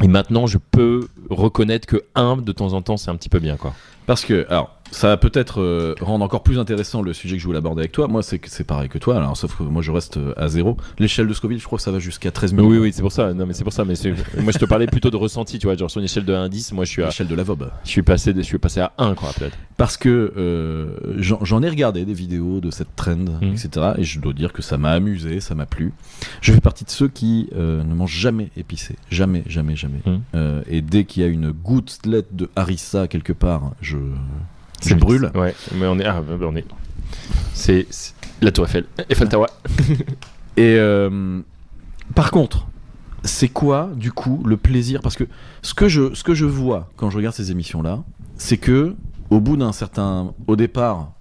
Et maintenant, je peux reconnaître que 1 de temps en temps, c'est un petit peu bien, quoi. Parce que, alors, ça va peut-être rendre encore plus intéressant le sujet que je voulais aborder avec toi. Moi, c'est pareil que toi, alors, sauf que moi, je reste à 0. L'échelle de Scoville, je crois que ça va jusqu'à 13 minutes. Oui, c'est pour ça. Non, mais c'est pour ça. Mais moi, je te parlais plutôt de ressenti, tu vois. Genre, sur une échelle de 1 à 10, moi, je suis à... L'échelle de la VOB. Je suis passé à 1, quoi, peut-être. Parce que j'en ai regardé des vidéos de cette trend, etc. Et je dois dire que ça m'a amusé, ça m'a plu. Je fais partie de ceux qui ne mangent jamais épicé. Jamais. Et dès qu'il y a une gouttelette de harissa quelque part, je brûle. Ouais, mais on est. C'est la Tour Eiffel. Eiffel Tower. Et par contre, c'est quoi, du coup, le plaisir ? Parce que ce que je vois quand je regarde ces émissions-là, c'est que au bout d'un certain... Au départ,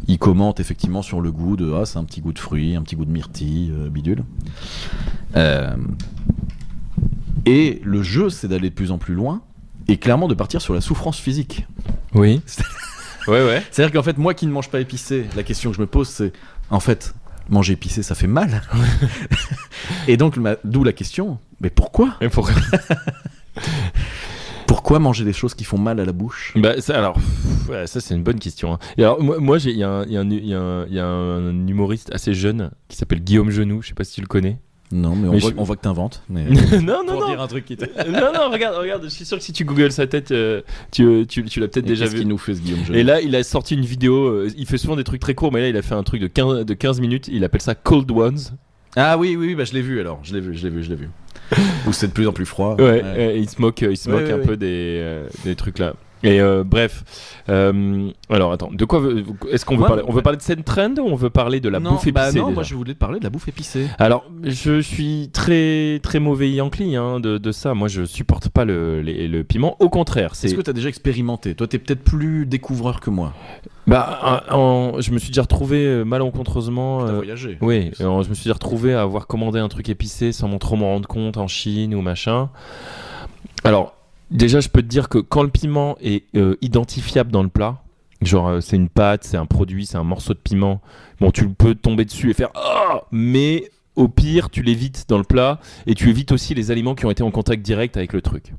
ils commentent effectivement sur le goût de... Ah, c'est un petit goût de fruits, un petit goût de myrtille, bidule. Et le jeu, c'est d'aller de plus en plus loin et clairement de partir sur la souffrance physique. Oui. Ouais. C'est-à-dire qu'en fait, moi qui ne mange pas épicé, la question que je me pose, c'est... En fait, manger épicé, ça fait mal. Et donc, d'où la question, mais pourquoi ? Pourquoi manger des choses qui font mal à la bouche ? Ça c'est une bonne question. Hein. Et alors moi il y a un humoriste assez jeune qui s'appelle Guillaume Genoux, je sais pas si tu le connais. Non, mais on voit que t'inventes. Mais... non. Dire un truc qui non, regarde, je suis sûr que si tu googles sa tête, tu l'as peut-être déjà vu. Qu'est-ce qu'il nous fait, ce Guillaume Genoux ? Et là, il a sorti une vidéo, il fait souvent des trucs très courts, mais là, il a fait un truc de 15 minutes, il appelle ça Cold Ones. Ah oui, je l'ai vu alors, je l'ai vu. Où c'est de plus en plus froid. Ouais. Il se moque un peu des trucs là. Et bref, alors attends, de quoi est-ce qu'on veut parler ? On veut parler de cette trend ou on veut parler de la bouffe épicée ? Non, moi je voulais te parler de la bouffe épicée. Alors, je suis très très mauvais Yankee de ça. Moi, je supporte pas le piment. Au contraire, Est-ce que t'as déjà expérimenté ? Toi, t'es peut-être plus découvreur que moi. Je me suis déjà retrouvé malencontreusement. T'as voyagé. Oui, je me suis déjà retrouvé à avoir commandé un truc épicé sans trop m'en rendre compte en Chine ou machin. Alors. Déjà, je peux te dire que quand le piment est identifiable dans le plat, genre c'est une pâte, c'est un produit, c'est un morceau de piment, bon, tu peux tomber dessus et faire ah, mais au pire, tu l'évites dans le plat et tu évites aussi les aliments qui ont été en contact direct avec le truc.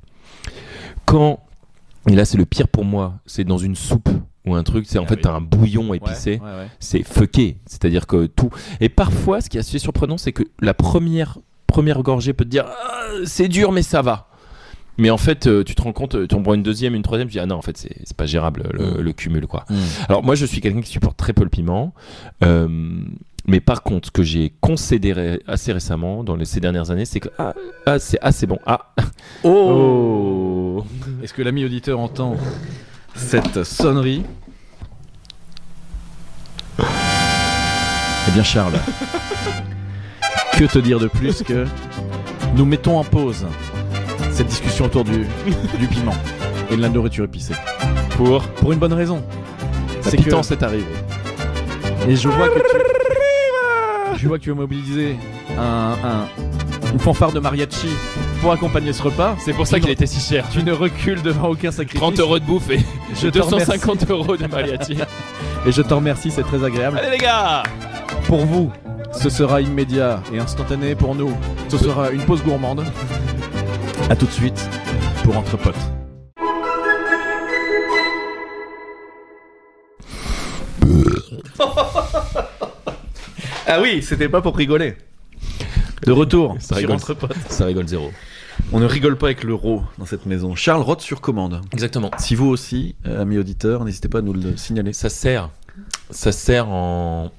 Et là, c'est le pire pour moi, c'est dans une soupe ou un truc, c'est en fait t'as un bouillon épicé, c'est fucké, c'est-à-dire que tout. Et parfois, ce qui est assez surprenant, c'est que la première gorgée peut te dire ah, c'est dur, mais ça va. Mais en fait, tu te rends compte, tu en prends une deuxième, une troisième, tu dis ah non, en fait, c'est pas gérable le cumul, quoi. Alors moi, je suis quelqu'un qui supporte très peu le piment, mais par contre, ce que j'ai concédé assez récemment dans ces dernières années, c'est que c'est assez bon. Oh. Est-ce que l'ami auditeur entend cette sonnerie ? Eh bien, Charles, que te dire de plus que nous mettons en pause cette discussion autour du piment et de la nourriture épicée. Pour une bonne raison. C'est que c'est arrivé. Et je vois que tu veux mobiliser une fanfare de mariachi pour accompagner ce repas. C'est pour ça qu'il était si cher. Tu ne recules devant aucun sacrifice. 30 € de bouffe et 250 € de mariachi. Et je t'en remercie, c'est très agréable. Allez les gars, pour vous, ce sera immédiat et instantané. Pour nous, ce sera une pause gourmande. A tout de suite pour Entre Potes. Ah oui, c'était pas pour rigoler. De retour sur Entre Potes. Ça rigole zéro. On ne rigole pas avec l'euro dans cette maison. Charles rote sur commande. Exactement. Si vous aussi, amis auditeurs, n'hésitez pas à nous le signaler. Ça sert en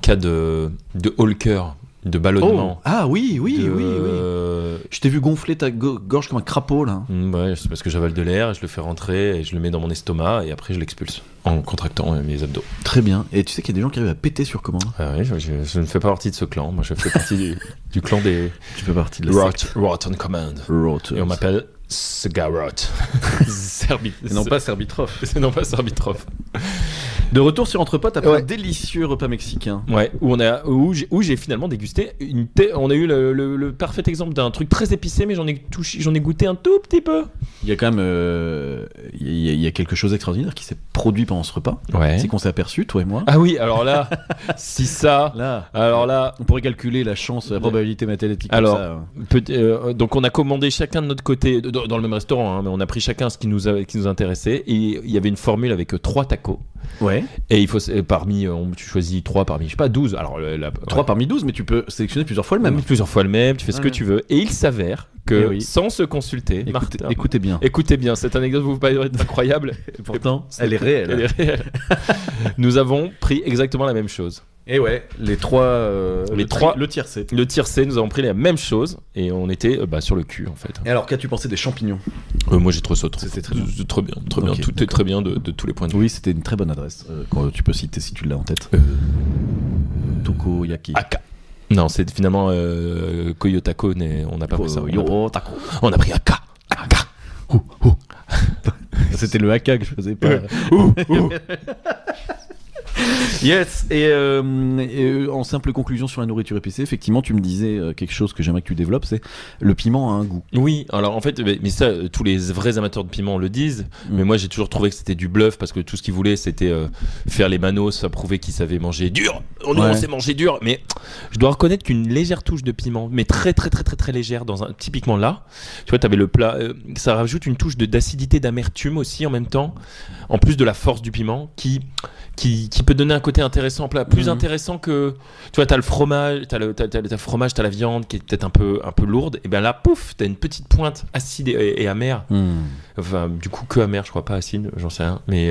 cas de haut le cœur. de ballonnement. Oh. Ah oui. Je t'ai vu gonfler ta gorge comme un crapaud là. Ouais, c'est parce que j'avale de l'air, et je le fais rentrer et je le mets dans mon estomac et après je l'expulse en contractant mes abdos. Très bien. Et tu sais qu'il y a des gens qui arrivent à péter sur commande. Ah oui, je ne fais pas partie de ce clan. Moi, je fais partie du clan des. Tu fais partie de la secte. Rotten Command. Et on m'appelle Sgarrot. Non pas Serbitrov. Non pas Serbitrov. De retour sur Entre Potes après un délicieux repas mexicain. Ouais, où j'ai finalement dégusté on a eu le parfait exemple d'un truc très épicé, mais j'en ai goûté un tout petit peu. Il y a quand même il y a quelque chose d'extraordinaire qui s'est produit pendant ce repas. Ouais. C'est qu'on s'est aperçu, toi et moi. Ah oui, alors là, si ça, alors là, on pourrait calculer la chance, la probabilité mathématique. Alors, comme ça. Donc on a commandé chacun de notre côté dans le même restaurant, hein, mais on a pris chacun ce qui nous intéressait. Et il y avait une formule avec 3 tacos. Ouais. Et il faut tu choisis 3 parmi, je sais pas, 12. Alors 3 parmi 12, mais tu peux sélectionner plusieurs fois le même. Plusieurs fois le même, tu fais ce que tu veux. Et il s'avère que sans se consulter, écoutez bien, cette anecdote vous paraît incroyable. Et pourtant, elle est réelle. Nous avons pris exactement la même chose. Et ouais, le tiercé. Le tiercé, nous avons pris la même chose et on était sur le cul en fait. Et alors, qu'as-tu pensé des champignons ? Moi j'ai trouvé ça c'était très bien. Okay, tout est très bien de tous les points de vue. Oui, c'était une très bonne adresse. Quand tu peux citer si tu l'as en tête. Tokoyaki. Aka. Non, c'est finalement Koyotako, on n'a pas pris ça. On a pris Aka. C'était le Aka que je faisais pas. Yes, et en simple conclusion sur la nourriture épicée, effectivement, tu me disais quelque chose que j'aimerais que tu développes, c'est le piment a un goût. Oui, alors en fait, mais ça, tous les vrais amateurs de piment le disent, mais moi j'ai toujours trouvé que c'était du bluff parce que tout ce qu'ils voulaient c'était faire les manos, prouver qu'ils savaient manger dur. On sait manger dur, mais je dois reconnaître qu'une légère touche de piment, mais très très très très très légère, typiquement là, tu vois, t'avais le plat, ça rajoute une touche d'acidité, d'amertume aussi en même temps, en plus de la force du piment qui peut donner un côté intéressant, plus intéressant que, tu vois, t'as le fromage, t'as la viande qui est peut-être un peu lourde, et bien là, pouf, t'as une petite pointe acide et amère. Enfin, du coup, que amère, je crois, pas acide, j'en sais rien. Mais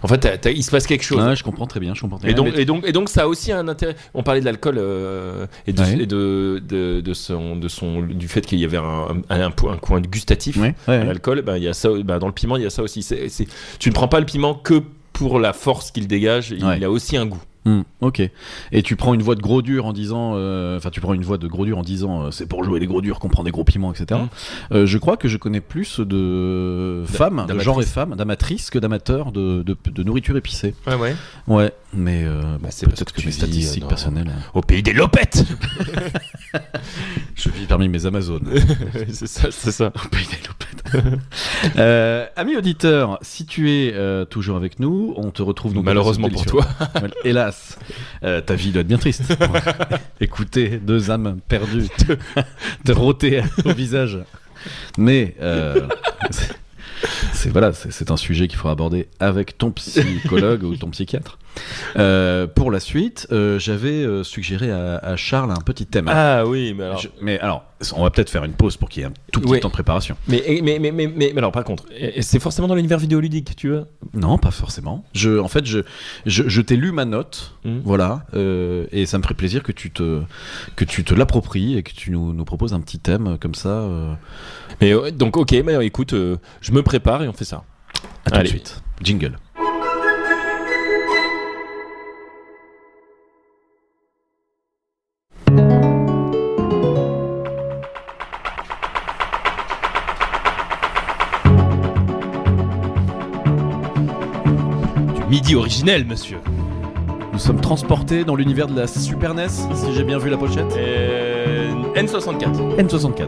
en fait, il se passe quelque chose. Ouais, je comprends très bien. Et donc, ça a aussi un intérêt. On parlait de l'alcool et du fait qu'il y avait un coin gustatif à l'alcool. Il y a ça, dans le piment, il y a ça aussi. Tu ne prends pas le piment que pour la force qu'il dégage, il a aussi un goût. Ok. Et tu prends une voix de gros dur en disant, c'est pour jouer les gros durs qu'on prend des gros piments, etc. Je crois que je connais plus de femmes, de genre et femmes, d'amatrices que d'amateurs de nourriture épicée. Ouais. Mais c'est peut-être que mes statistiques personnelles. Au pays des lopettes. Je vis parmi mes Amazones. c'est ça. Au pays des lopettes. Amis auditeurs, si tu es toujours avec nous, on te retrouve donc malheureusement pour toi. Hélas, ta vie doit être bien triste. Écoutez, 2 âmes perdues te rôter au visage. Mais c'est un sujet qu'il faudra aborder avec ton psychologue ou ton psychiatre. Pour la suite, j'avais suggéré à Charles un petit thème. Ah oui, mais alors, on va peut-être faire une pause pour qu'il y ait un tout petit temps de préparation. Mais alors, par contre, c'est forcément dans l'univers vidéoludique, tu veux ? Non, pas forcément. Je t'ai lu ma note, voilà, et ça me ferait plaisir que tu te l'appropries et que tu nous proposes un petit thème comme ça. Mais donc, ok, mais écoute, je me prépare et on fait ça. À tout de suite. Jingle. Midi originel, monsieur. Nous sommes transportés dans l'univers de la Super NES, si j'ai bien vu la pochette. N64.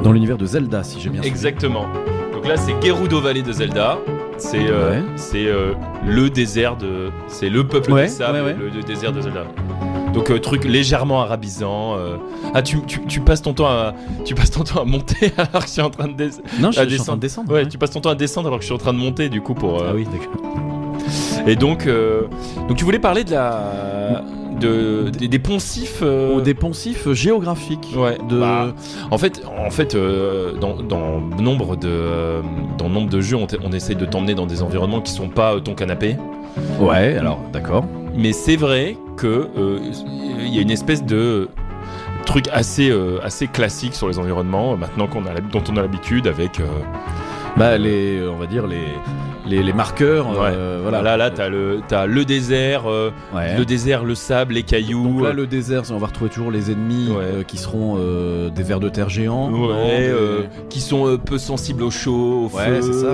Dans l'univers de Zelda, si j'ai bien suivi. Exactement. Donc là, c'est Gerudo Valley de Zelda. C'est le désert c'est le peuple des sables, le désert de Zelda. Donc truc légèrement arabisant. Tu passes ton temps à monter alors que je suis en train de descendre. Non, je suis en train de descendre. Ouais, tu passes ton temps à descendre alors que je suis en train de monter du coup pour. Ah oui, d'accord. Et donc tu voulais parler des poncifs ou des poncifs géographiques. Ouais. En fait, dans nombre de jeux, on essaye de t'emmener dans des environnements qui sont pas ton canapé. Ouais, alors d'accord. mais c'est vrai que il y a une espèce de truc assez classique sur les environnements maintenant dont on a l'habitude avec on va dire les marqueurs. Voilà. Là t'as le désert, le désert, le sable, les cailloux. Donc là, le désert, on va retrouver toujours les ennemis qui seront des vers de terre géants, qui sont peu sensibles au chaud, au feu, c'est ça,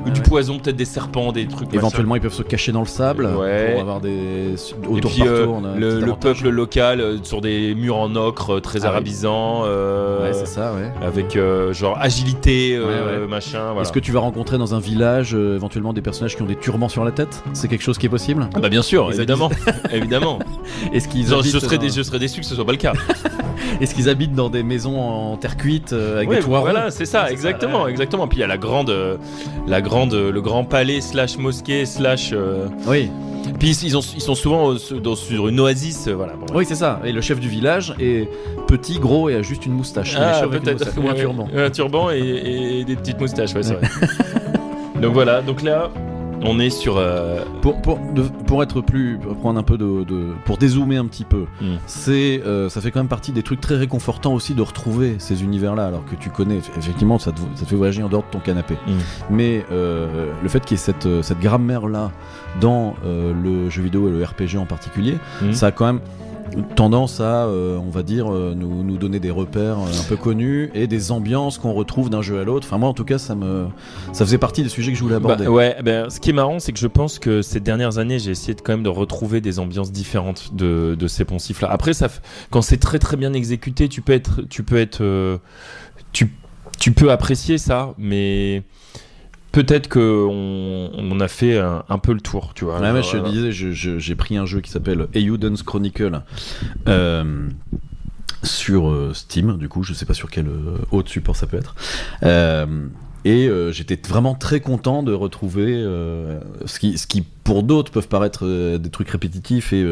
ou du poison, peut-être des serpents, des trucs. Éventuellement, ils peuvent se cacher dans le sable pour avoir des autour par tour. Le peuple local sur des murs en ocre très arabisants. C'est ça, avec genre agilité, machin. Voilà. Est-ce que tu vas rencontrer dans un village éventuellement des personnages qui ont des turbans sur la tête? C'est quelque chose qui est possible? Bah bien sûr, évidemment. évidemment. Est-ce qu'ils je serais déçu que ce soit pas le cas. Est-ce qu'ils habitent dans des maisons en terre cuite avec des toits? Voilà, c'est ça, exactement. Puis il y a le grand palais / mosquée / Oui. Puis ils sont souvent sur une oasis, voilà. Bon, oui, c'est ça. Et le chef du village est petit, gros et a juste une moustache. Peut-être. Ou un turban. Un turban et des petites moustaches, c'est vrai. Donc voilà, donc là, on est sur... Pour être pour prendre un peu pour dézoomer un petit peu, ça fait quand même partie des trucs très réconfortants aussi de retrouver ces univers-là, alors que tu connais, effectivement, ça te fait voyager en dehors de ton canapé. Mais le fait qu'il y ait cette grammaire-là dans le jeu vidéo et le RPG en particulier, ça a quand même tendance à, on va dire, nous donner des repères un peu connus et des ambiances qu'on retrouve d'un jeu à l'autre. Enfin moi en tout cas ça faisait partie des sujets que je voulais aborder. Ce qui est marrant c'est que je pense que ces dernières années j'ai essayé quand même de retrouver des ambiances différentes de ces poncifs là. Après quand c'est très très bien exécuté tu peux apprécier ça, mais peut-être qu'on a fait un peu le tour, tu vois. Mais je te disais, j'ai pris un jeu qui s'appelle Eiyuden's Chronicle sur Steam, du coup, je sais pas sur quel autre support ça peut être. Et j'étais vraiment très content de retrouver ce qui pour d'autres peuvent paraître des trucs répétitifs et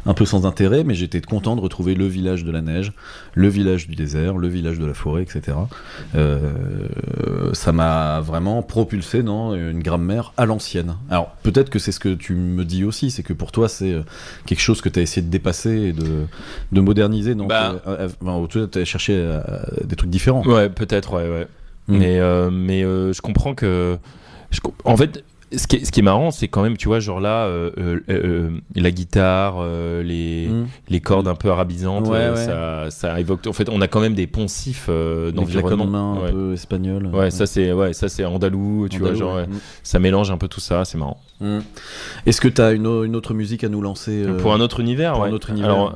un peu sans intérêt, mais j'étais content de retrouver le village de la neige, le village du désert, le village de la forêt, etc. Ça m'a vraiment propulsé dans une grammaire à l'ancienne. Alors peut-être que c'est ce que tu me dis aussi, c'est que pour toi c'est quelque chose que tu as essayé de dépasser et de moderniser. Donc tu as cherché des trucs différents. Ouais, peut-être, ouais. Mais je comprends que en fait ce qui est marrant c'est quand même tu vois genre là la guitare les cordes un peu arabisantes ça évoque en fait on a quand même des poncifs d'environnement de main un peu espagnol. Ça c'est andalou tu vois genre ça mélange un peu tout ça, c'est marrant. Est-ce que t'as une autre musique à nous lancer pour un autre univers? Un autre univers. Alors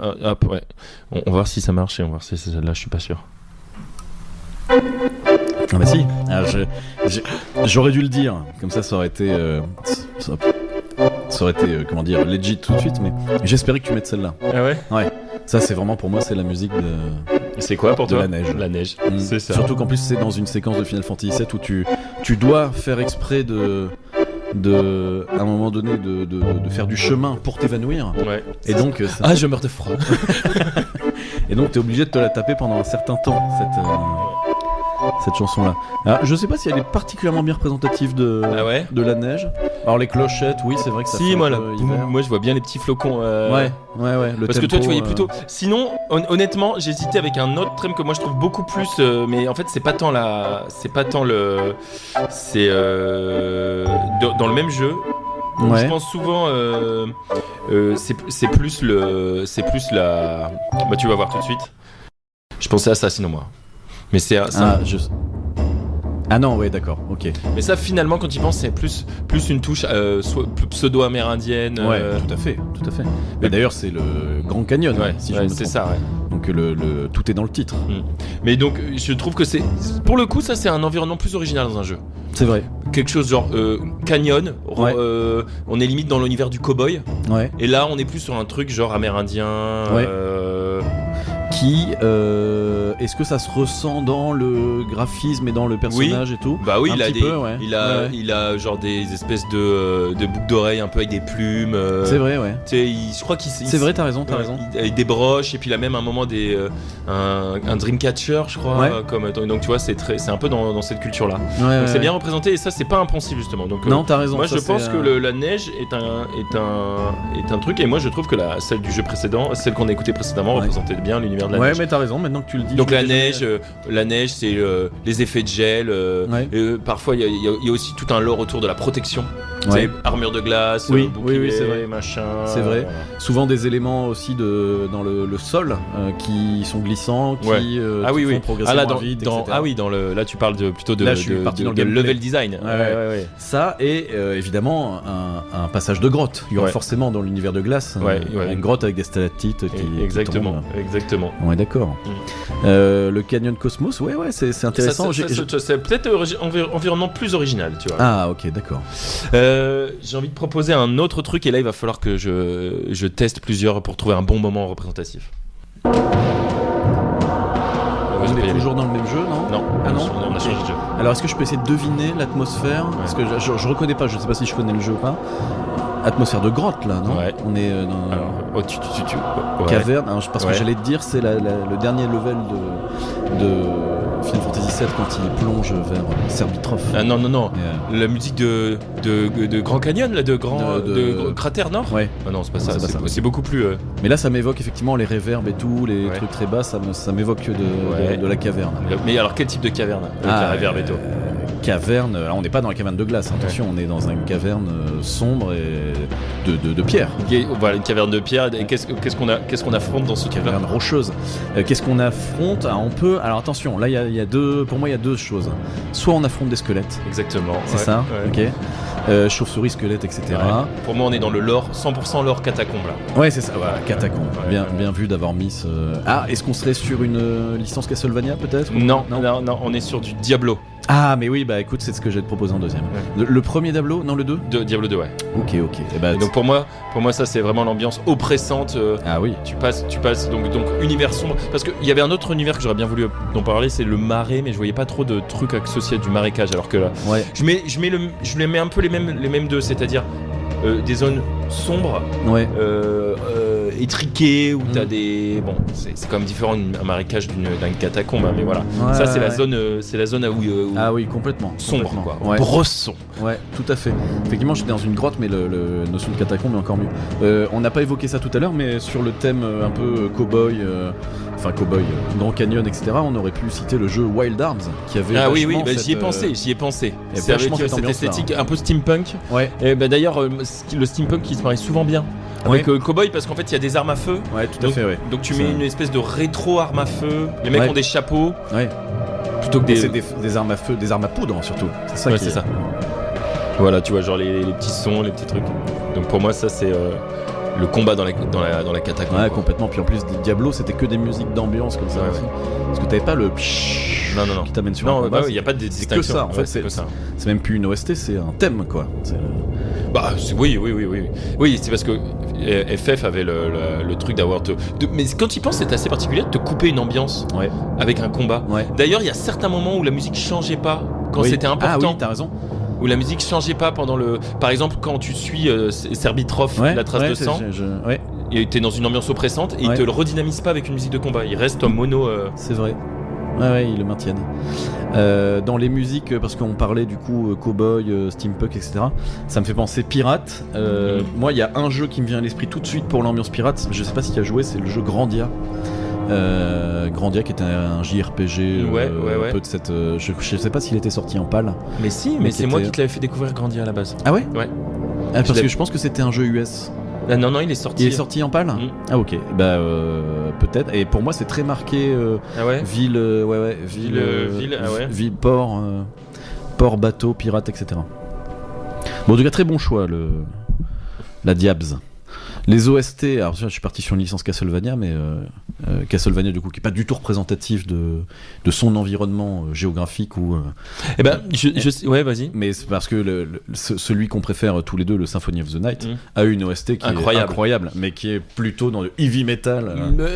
on va voir si ça marche et on va voir si c'est celle-là, je suis pas sûr. Ah bah si, j'aurais dû le dire, comme ça aurait été, comment dire, legit tout de suite, mais j'espérais que tu mettes celle-là. Ah ouais? Ouais, ça c'est vraiment pour moi c'est la musique de... C'est quoi pour toi? La neige. La neige, c'est ça. Surtout qu'en plus c'est dans une séquence de Final Fantasy VII où tu dois faire exprès à un moment donné de faire du chemin pour t'évanouir. Ouais. Et donc je meurs de froid. Et donc t'es obligé de te la taper pendant un certain temps cette chanson-là. Alors, je sais pas si elle est particulièrement bien représentative de la neige. Alors les clochettes, oui, c'est vrai que ça fait moi je vois bien les petits flocons. Ouais. Parce que toi tu voyais plutôt. Sinon, honnêtement, j'hésitais avec un autre thème que moi je trouve beaucoup plus. Mais en fait, c'est pas tant le. C'est dans le même jeu. Ouais. Je pense souvent, c'est plus la. Bah tu vas voir tout de suite. Je pensais à ça sinon moi. Mais c'est Ah non, ouais, d'accord, ok. Mais ça, finalement, quand tu y penses, c'est plus une touche pseudo-amérindienne. Ouais, tout à fait. Mais d'ailleurs, c'est le Grand Canyon, si je me trompe. C'est ça, ouais. Donc tout est dans le titre. Mais donc, je trouve que c'est... Pour le coup, ça, c'est un environnement plus original dans un jeu. C'est vrai. Quelque chose genre canyon, on est limite dans l'univers du cow-boy. Ouais. Et là, on est plus sur un truc genre amérindien. qui est-ce que ça se ressent dans le graphisme et dans le personnage et tout? Bah oui, un petit peu, ouais. il a genre des espèces de boucles d'oreilles un peu avec des plumes. C'est vrai, ouais. Je crois qu'il c'est vrai, t'as raison. Avec des broches et puis il a même un moment un Dreamcatcher, je crois. Donc tu vois, c'est un peu dans cette culture là. Donc c'est bien représenté et ça c'est pas impensif justement. Donc non, t'as raison. Moi je pense que la neige est un truc et moi je trouve que celle du jeu précédent, celle qu'on a écoutée précédemment, représentait bien l'univers de la neige. Ouais, mais t'as raison. Maintenant que tu le dis. Donc la neige, c'est les effets de gel. Parfois il y a aussi tout un lore autour de la protection. C'est armure de glace, bouclier, c'est vrai. machin. C'est vrai. Souvent des éléments aussi dans le sol qui sont glissants, qui font progresser moins vite, etc. Là tu parles plutôt de level design. Ça et évidemment un passage de grotte. Il y aura forcément dans l'univers de glace une grotte avec des stalactites qui tombent. Exactement. Ouais, d'accord. Le Canyon Cosmos, c'est intéressant. C'est peut-être environnement plus original, tu vois. Ah, ok, d'accord. J'ai envie de proposer un autre truc et là il va falloir que je teste plusieurs pour trouver un bon moment représentatif. On est toujours dans le même jeu, non? Non, on a changé de jeu. Alors est-ce que je peux essayer de deviner l'atmosphère? Parce que je reconnais pas, je sais pas si je connais le jeu ou pas. Atmosphère de grotte là, non? Ouais. On est dans caverne. Parce que j'allais te dire, c'est le dernier level de Final Fantasy VII quand il plonge vers Serbitrov. Ah non. La musique de Grand Canyon là, de Cratère Nord. Ouais. Ah non, c'est pas ça. C'est beaucoup plus. Mais là, ça m'évoque effectivement les réverbes et tout, les trucs très bas. Ça m'évoque de la caverne. Mais alors quel type de caverne avec la réverb et tout? Caverne. Alors, on n'est pas dans la caverne de glace. Attention, on est dans une caverne sombre et de pierre. Voilà, une caverne de pierre. Et qu'est-ce qu'on affronte dans ce caverne rocheuse? Qu'est-ce qu'on affronte? Alors attention, là il y a deux. Pour moi, il y a deux choses. Soit on affronte des squelettes. Exactement. C'est ça. Ok. Chauve-souris, squelette, etc. Pour moi, on est dans le lore, 100% lore catacombe là. Ouais, c'est ça. Voilà, catacombe. Bien vu d'avoir mis ce. Est-ce qu'on serait sur une licence Castlevania peut-être? Non, on est sur du Diablo. Ah, mais oui, bah écoute, c'est ce que j'ai te proposer en deuxième. Le premier Diablo? Non, le 2? Diablo 2, ouais. Ok. Et donc pour moi, ça c'est vraiment l'ambiance oppressante. Ah oui. Tu passes donc univers sombre. Parce qu'il y avait un autre univers que j'aurais bien voulu en parler, c'est le marais, mais je voyais pas trop de trucs associés à du marécage. Alors que là, je les mets un peu les mêmes deux, c'est-à-dire des zones sombres, étriquées où t'as des c'est quand même différent un marécage d'une catacombe, mais voilà. Ça c'est la zone où ah oui, complètement sombre quoi. Brosse sombre. Ouais, tout à fait. Effectivement, j'étais dans une grotte, mais le notion de catacombe est encore mieux. On n'a pas évoqué ça tout à l'heure, mais sur le thème un peu cowboy, Grand Canyon, etc. On aurait pu citer le jeu Wild Arms qui avait j'y ai pensé. C'est avec cette esthétique un peu steampunk. Ouais. Et d'ailleurs le steampunk qui se marie souvent bien avec cowboy parce qu'en fait il y a des armes à feu. Ouais, tout à fait. Ouais. Donc tu mets une espèce de rétro arme à feu. Les mecs ont des chapeaux. Ouais. Plutôt que c'est des armes à feu, des armes à poudre surtout. C'est ça. C'est ça. Voilà, tu vois, genre les petits sons, les petits trucs. Donc pour moi ça c'est le combat dans la catacombe. Ouais, complètement. Puis en plus, Diablo, c'était que des musiques d'ambiance comme ça aussi. Parce que t'avais pas le non. qui t'amène sur un combat. Il y a pas de distinction. C'est que ça, en fait. C'est même plus une OST, c'est un thème, quoi. Oui, c'est parce que FF avait le truc d'avoir mais quand il pense, c'est assez particulier de te couper une ambiance avec un combat. D'ailleurs, il y a certains moments où la musique changeait pas quand c'était important. Ah oui, t'as raison. Où la musique changeait pas pendant par exemple quand tu suis Serbitrov, la trace de sang, et t'es dans une ambiance oppressante et il te le redynamise pas avec une musique de combat, il reste en mono. C'est vrai. Ouais, ils le maintiennent. Dans les musiques, parce qu'on parlait du coup cowboy, steampunk, etc. Ça me fait penser pirate. Moi, il y a un jeu qui me vient à l'esprit tout de suite pour l'ambiance pirate. Je sais pas si tu as joué, c'est le jeu Grandia. Grandia qui était un JRPG un peu de cette je sais pas s'il était sorti en PAL, mais c'est moi qui te l'avais fait découvrir Grandia à la base. Ah ouais parce que je pense que c'était un jeu US. Non, il est sorti en PAL. Ah ok, peut-être. Et pour moi c'est très marqué ville, ville, port, bateau, pirate, etc. Bon, en tout cas très bon choix la Diabs. Les OST, alors je suis parti sur une licence Castlevania, mais Castlevania du coup qui est pas du tout représentatif de son environnement géographique ou. Eh ben, ouais, vas-y. Mais c'est parce que celui qu'on préfère tous les deux, le Symphony of the Night, a eu une OST qui est incroyable, mais qui est plutôt dans le heavy metal.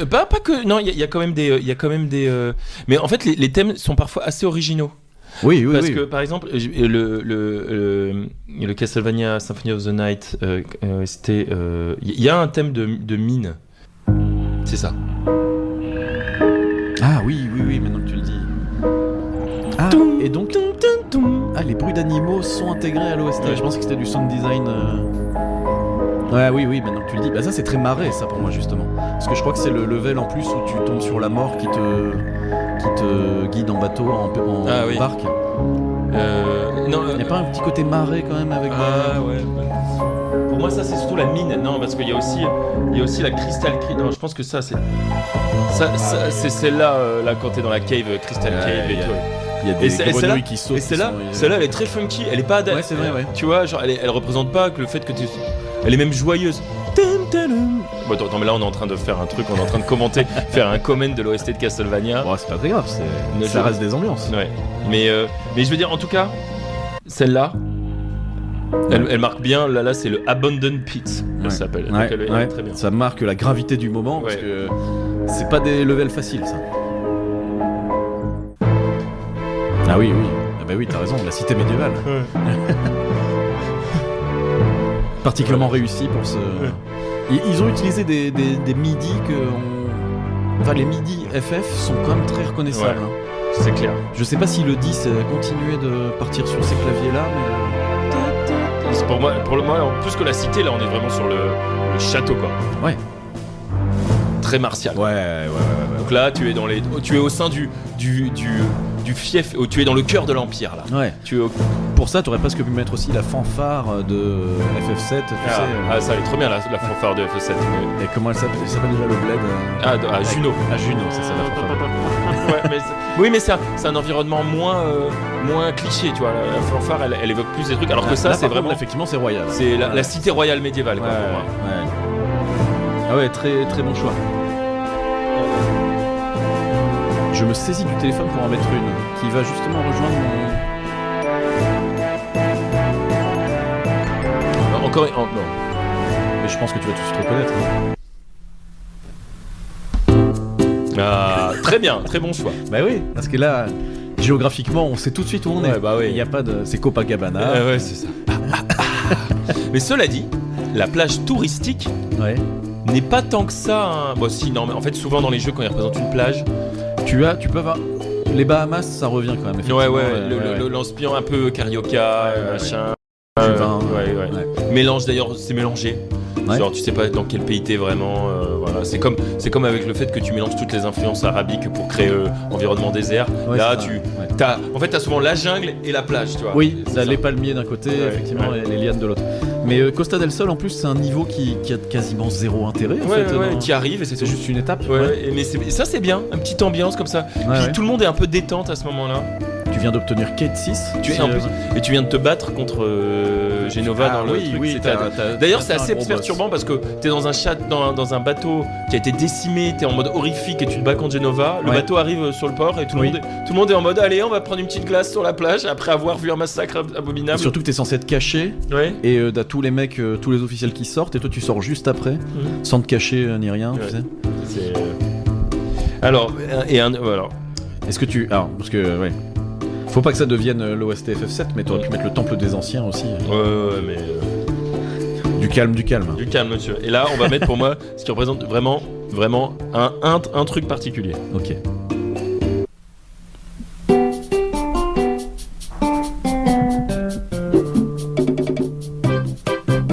Pas que, non, il y a quand même des, mais en fait les thèmes sont parfois assez originaux. Oui. Parce que par exemple, le Castlevania Symphony of the Night, c'était, il y a un thème de mine. C'est ça. Ah oui, maintenant que tu le dis. Ah, et donc, les bruits d'animaux sont intégrés à l'OST. Je pense que c'était du sound design. Ouais, oui, maintenant que tu le dis. Bah ça c'est très marré ça pour moi justement. Parce que je crois que c'est le level en plus où tu tombes sur la mort qui te guide en bateau, en barque. Non, il n'y a pas un petit côté marée quand même avec ouais. Pour moi ça c'est surtout la mine. Non, parce qu'il y a aussi la Crystal Cave. Non, je pense que ça c'est c'est celle-là là quand t'es dans la cave Crystal Cave et tout. Il y a des grenouilles qui sautent. Et celle-là elle est très funky. Elle est pas ouais, c'est vrai, ouais. Tu vois, genre elle représente pas que le fait que tu. Elle est même joyeuse. Bon, attends, mais là on est en train de faire un truc, on est en train de commenter, faire un comment de l'OST de Castlevania. Bon, c'est pas très grave, ça reste des ambiances. Ouais. Mais je veux dire, en tout cas, celle-là, elle marque bien. Là, c'est le Abandoned Pit, elle s'appelle. Ouais, elle est très bien. Ça marque la gravité du moment parce que c'est pas des levels faciles, ça. Ah oui. Ah bah oui, t'as raison, la cité médiévale. Ouais. Particulièrement réussi pour ce. Ils ont utilisé des MIDI Enfin, les MIDI FF sont quand même très reconnaissables. Ouais, c'est clair. Je sais pas si le 10 continuait de partir sur ces claviers-là, mais. C'est pour moi, en plus que la cité, là, on est vraiment sur le château, quoi. Ouais. Très martial. Ouais. Donc là, tu es au sein du fief, tu es dans le cœur de l'Empire, là. Ouais. Pour ça, t'aurais presque pu mettre aussi la fanfare de FF7, tu sais. Ah, ça allait trop bien, la fanfare de FF7. Et comment elle s'appelle déjà le bled à Juno. À Juno, c'est ça la fanfare. Ouais, mais c'est un environnement moins cliché, tu vois. La fanfare, elle évoque plus des trucs, alors que ça, c'est vraiment. Effectivement, c'est royal. C'est la cité royale médiévale, quoi, pour moi. Ouais. Ah ouais, très, très bon choix. Je me saisis du téléphone pour en mettre une qui va justement rejoindre mon... Non. Mais je pense que tu vas tout de suite reconnaître. Ah, très bien, très bon choix. Bah oui, parce que là, géographiquement, on sait tout de suite où on est. Bah oui. Il n'y a pas de... C'est Copacabana. Ouais, c'est ça. Mais cela dit, la plage touristique n'est pas tant que ça. Bon, si, non, mais en fait, souvent dans les jeux, quand ils représentent une plage, tu peux avoir. Les Bahamas, ça revient quand même. Ouais. L'inspirant un peu carioca, machin. Du vin. Ouais. Mélange d'ailleurs, c'est mélangé. Genre, tu sais pas dans quel pays t'es vraiment. Voilà. C'est comme avec le fait que tu mélanges toutes les influences arabiques pour créer environnement désert. Là, t'as souvent la jungle et la plage, tu vois. Oui, t'as les palmiers d'un côté, effectivement, et les lianes de l'autre. Mais Costa del Sol, en plus, c'est un niveau qui a quasiment zéro intérêt. En fait, qui arrive et c'est juste une étape. Mais ça, c'est bien, une petite ambiance comme ça. Puis tout le monde est un peu détente à ce moment-là. Tu viens d'obtenir Kate 6 et tu viens de te battre contre Genova dans le truc. Oui, d'ailleurs, c'est assez perturbant parce que t'es dans un dans un bateau qui a été décimé, t'es en mode horrifique et tu te bats contre Genova. Le bateau arrive sur le port et tout le monde est en mode allez, on va prendre une petite glace sur la plage après avoir vu un massacre abominable. Et surtout que t'es censé être caché. Et t'as tous les mecs, tous les officiels qui sortent et toi tu sors juste après, sans te cacher ni rien, tu sais. Alors, est-ce que parce que faut pas que ça devienne l'OST FF7, mais t'aurais pu mettre le temple des anciens aussi. Mais du calme. Du calme, monsieur. Et là, on va mettre pour moi ce qui représente vraiment un truc particulier. Ok.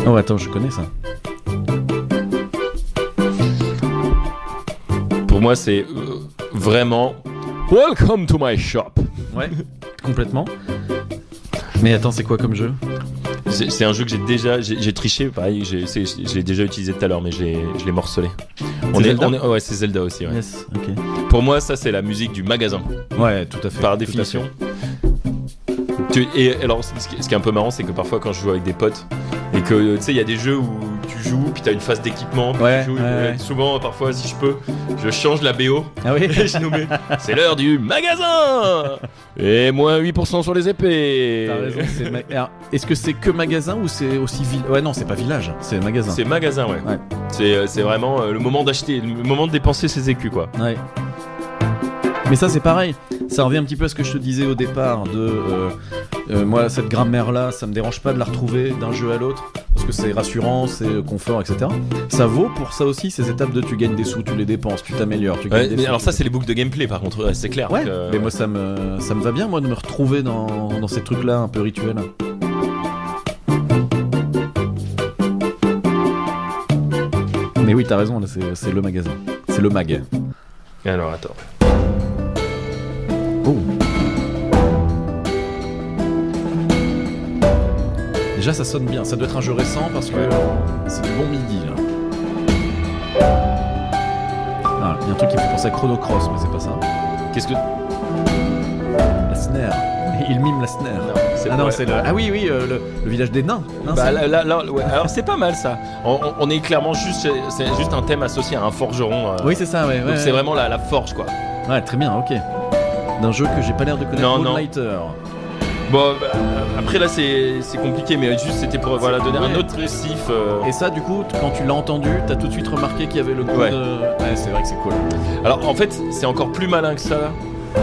Oh attends, je connais ça. Pour moi, c'est vraiment Welcome to my shop. Ouais, complètement. Mais attends, c'est quoi comme jeu ? C'est un jeu que j'ai triché, pareil, je l'ai déjà utilisé tout à l'heure, mais je l'ai morcelé. Ouais, c'est Zelda aussi. Ouais. Yes, ok. Pour moi, ça c'est la musique du magasin. Ouais, tout à fait. Par définition. Et alors, ce qui est un peu marrant, c'est que parfois, quand je joue avec des potes et que tu sais, il y a des jeux où tu joues, puis t'as une phase d'équipement, puis Ouais, tu joues. ouais. Souvent, parfois, si je peux, je change la BO. Ah oui. Et je nous mets. C'est l'heure du magasin. Et moins 8% sur les épées. T'as raison. Alors, est-ce que c'est que magasin ou c'est aussi Ouais, non, c'est pas village, c'est magasin. C'est magasin, ouais. C'est vraiment le moment d'acheter, le moment de dépenser ses écus, quoi. Ouais. Mais ça c'est pareil, ça revient un petit peu à ce que je te disais au départ moi cette grammaire là, ça me dérange pas de la retrouver d'un jeu à l'autre parce que c'est rassurant, c'est confort, etc. Ça vaut pour ça aussi ces étapes de tu gagnes des sous, tu les dépenses, tu t'améliores, tu gagnes des sous. Alors ça c'est les boucles de gameplay par contre, c'est clair. Ouais, mais moi ça me va bien moi de me retrouver dans ces trucs là un peu rituels. Mais oui t'as raison, là c'est le magasin, c'est le mag. Alors attends. Oh. Déjà ça sonne bien, ça doit être un jeu récent parce que c'est du bon midi là. Ah, il y a un truc qui me fait penser à Chrono Cross, mais c'est pas ça. Qu'est-ce que... La snare. Il mime la snare. Non, c'est le... Ah oui, le village des nains. Non, bah là, ouais. Alors c'est pas mal ça. On est clairement juste, c'est juste un thème associé à un forgeron. Oui c'est ça, ouais. Donc c'est vraiment la forge quoi. Ouais, très bien, ok. D'un jeu que j'ai pas l'air de connaître, Moonlighter. Bon, bah, après là c'est compliqué, mais juste c'était pour donner un autre récif. Et ça, du coup, quand tu l'as entendu, t'as tout de suite remarqué qu'il y avait le goût de... Ouais, c'est vrai que c'est cool. Alors en fait, c'est encore plus malin que ça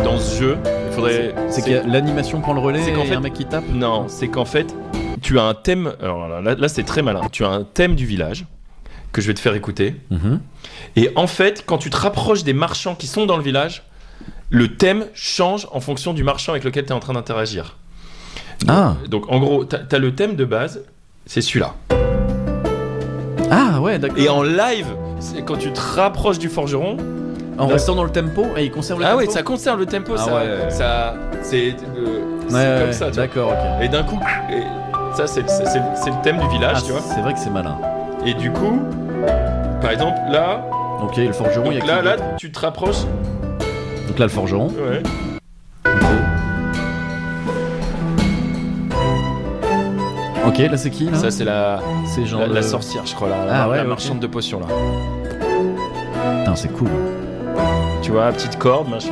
dans ce jeu. Il faudrait. C'est que l'animation prend le relais et il y a un mec qui tape. Non, c'est qu'en fait, tu as un thème. Alors là c'est très malin. Tu as un thème du village que je vais te faire écouter. Mm-hmm. Et en fait, quand tu te rapproches des marchands qui sont dans le village, le thème change en fonction du marchand avec lequel tu es en train d'interagir. Donc en gros, t'as le thème de base, c'est celui-là. Ah ouais, d'accord. Et en live, quand tu te rapproches du forgeron, en restant dans le tempo, et il conserve le tempo. Ah ouais, ça conserve le tempo, c'est comme ça. D'accord, ok. Et d'un coup, ça c'est le thème du village, tu vois. C'est vrai que c'est malin. Et du coup, par exemple là. Ok, le forgeron. Donc là, tu te rapproches. Donc là, le forgeron. Ouais. Ok, là c'est qui là ? Ça c'est la sorcière, je crois, la marchande de potions là. Putain, c'est cool. Tu vois, petite corde, machin.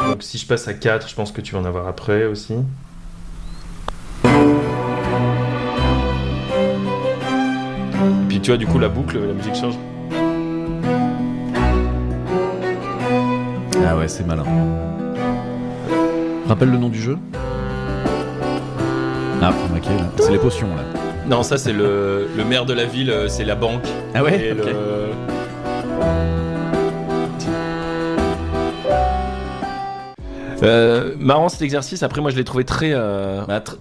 Donc si je passe à 4, je pense que tu vas en avoir après aussi. Et puis tu vois, du coup la boucle, la musique change. Ah ouais, c'est malin. Rappelle le nom du jeu ? Ah, ok, là. C'est les potions, là. Non, ça, c'est le maire de la ville, c'est la banque. Ah ouais, et okay. Marrant cet exercice. Après, moi, je l'ai trouvé très...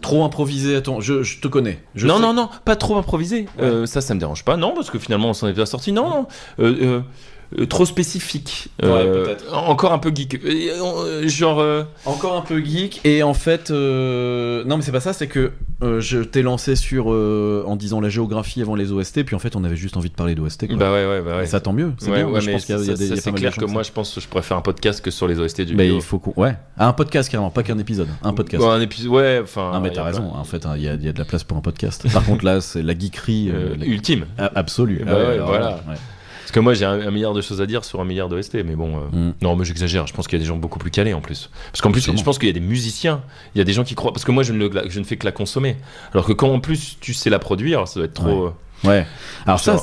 trop improvisé. Attends, je te connais. Non, pas trop improvisé. Ouais. Ça me dérange pas. Non, parce que finalement, on s'en est déjà sorti. Non. Trop spécifique. Ouais, peut-être. Encore un peu geek. Encore un peu geek. Et en fait, non, mais c'est pas ça. C'est que je t'ai lancé sur en disant la géographie avant les OST. Puis en fait, on avait juste envie de parler d'OST. Quoi. Bah ouais. Et ça tant mieux. C'est bien. Ouais, je pense qu'il y a des. C'est clair que moi, je pense que je pourrais faire un podcast que sur les OST du mais vidéo. il faut un podcast carrément, pas qu'un épisode. Un podcast. Un épisode. Ouais. Enfin. Non, mais t'as raison. En fait, il y a de la place pour un podcast. Par contre, là, c'est la geekerie ultime. Absolue. Voilà. Ouais. Parce que moi j'ai un milliard de choses à dire sur un milliard d'OST, mais bon, non, mais j'exagère. Je pense qu'il y a des gens beaucoup plus calés en plus. Parce qu'en plus, je pense qu'il y a des musiciens, il y a des gens qui croient. Parce que moi je ne fais que la consommer. Alors que quand en plus tu sais la produire, ça doit être trop. Ouais. Alors ça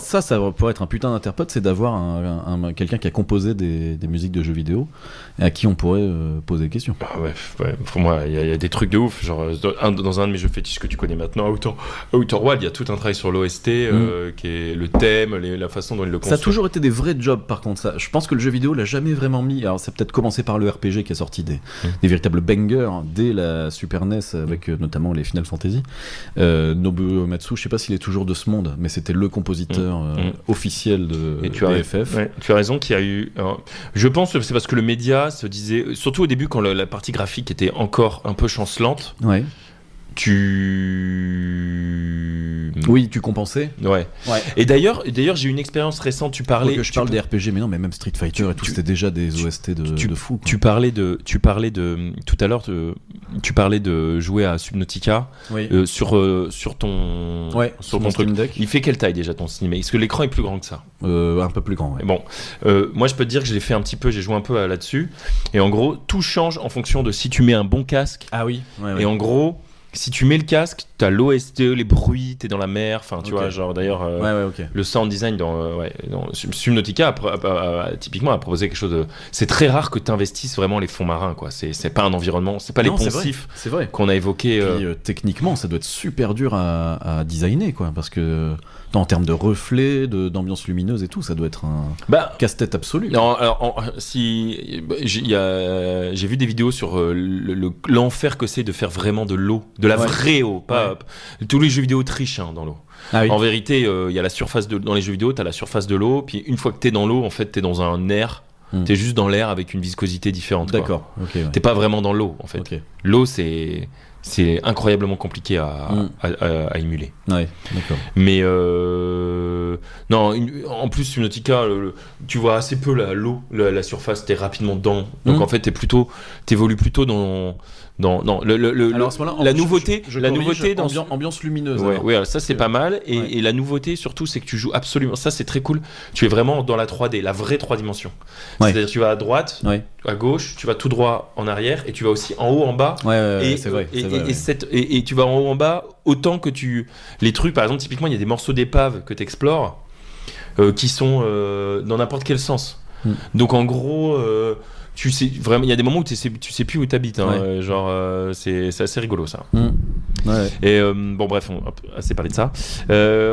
pourrait être un putain d'interpote, c'est d'avoir quelqu'un qui a composé des musiques de jeux vidéo et à qui on pourrait poser des questions. Ah ouais. Pour moi, il y a des trucs de ouf. Genre dans un de mes jeux fétiches que tu connais maintenant, Outer Wild, il y a tout un travail sur l'OST qui est le thème, la façon dont il le construit. Ça a toujours été des vrais jobs par contre. Ça. Je pense que le jeu vidéo l'a jamais vraiment mis. Alors ça a peut-être commencé par le RPG qui a sorti des véritables bangers dès la Super NES avec notamment les Final Fantasy. Nobuo Uematsu, je sais pas s'il est toujours de ce monde, mais c'était le compositeur officiel de FF. Ouais, tu as raison qu'il y a eu... je pense que c'est parce que le média se disait... Surtout au début, quand la partie graphique était encore un peu chancelante, Oui, tu compensais. Ouais. Et d'ailleurs, j'ai une expérience récente. Tu parlais. Je parle des RPG, mais non, mais même Street Fighter et tout, c'était déjà des OST de fou. Quoi. Tu parlais de tout à l'heure. Tu parlais de jouer à Subnautica sur ton truc. Deck. Il fait quelle taille déjà ton cinéma? Est-ce que l'écran est plus grand que ça? Un peu plus grand. Ouais. Bon, moi je peux te dire que j'ai joué un peu là-dessus. Et en gros, tout change en fonction de si tu mets un bon casque. Ah oui. Et en gros. Si tu mets le casque, t'as l'OST, les bruits, t'es dans la mer, enfin tu vois, genre d'ailleurs le sound design dans Subnautica typiquement a proposé quelque chose de... C'est très rare que t'investisses vraiment les fonds marins, quoi. C'est pas un environnement, c'est pas les poncifs qu'on a évoqué. Puis, techniquement, ça doit être super dur à designer, quoi, parce que en termes de reflets, d'ambiance lumineuse et tout, ça doit être un casse-tête absolu. Non, alors, j'ai vu des vidéos sur l'enfer que c'est de faire vraiment de l'eau, de la vraie eau, pas tous les jeux vidéo trichent dans l'eau. Ah oui. En vérité, il y a la surface dans les jeux vidéo, t'as la surface de l'eau, puis une fois que t'es dans l'eau, en fait, t'es dans un air. T'es juste dans l'air avec une viscosité différente. D'accord. Okay, T'es pas vraiment dans l'eau, en fait. Okay. L'eau, c'est incroyablement compliqué à émuler. Ouais, d'accord. Mais non, en plus Subnautica, tu vois assez peu l'eau, la surface, t'es rapidement dedans. Donc en fait, t'évolues plutôt dans alors, à ce moment-là, la nouveauté dans ambiance lumineuse. Ouais, ça c'est pas mal. Et la nouveauté surtout, c'est que tu joues absolument. Ça c'est très cool. Tu es vraiment dans la 3D, la vraie 3 dimensions. C'est-à-dire tu vas à droite, à gauche, tu vas tout droit en arrière, et tu vas aussi en haut, en bas. C'est vrai. Et tu vas en haut, en bas, autant que les trucs. Par exemple, typiquement, il y a des morceaux d'épave que tu explores qui sont dans n'importe quel sens. Donc en gros. Tu sais vraiment, il y a des moments où tu sais plus où t'habites, c'est assez rigolo ça. Et bon bref, on a assez parlé de ça.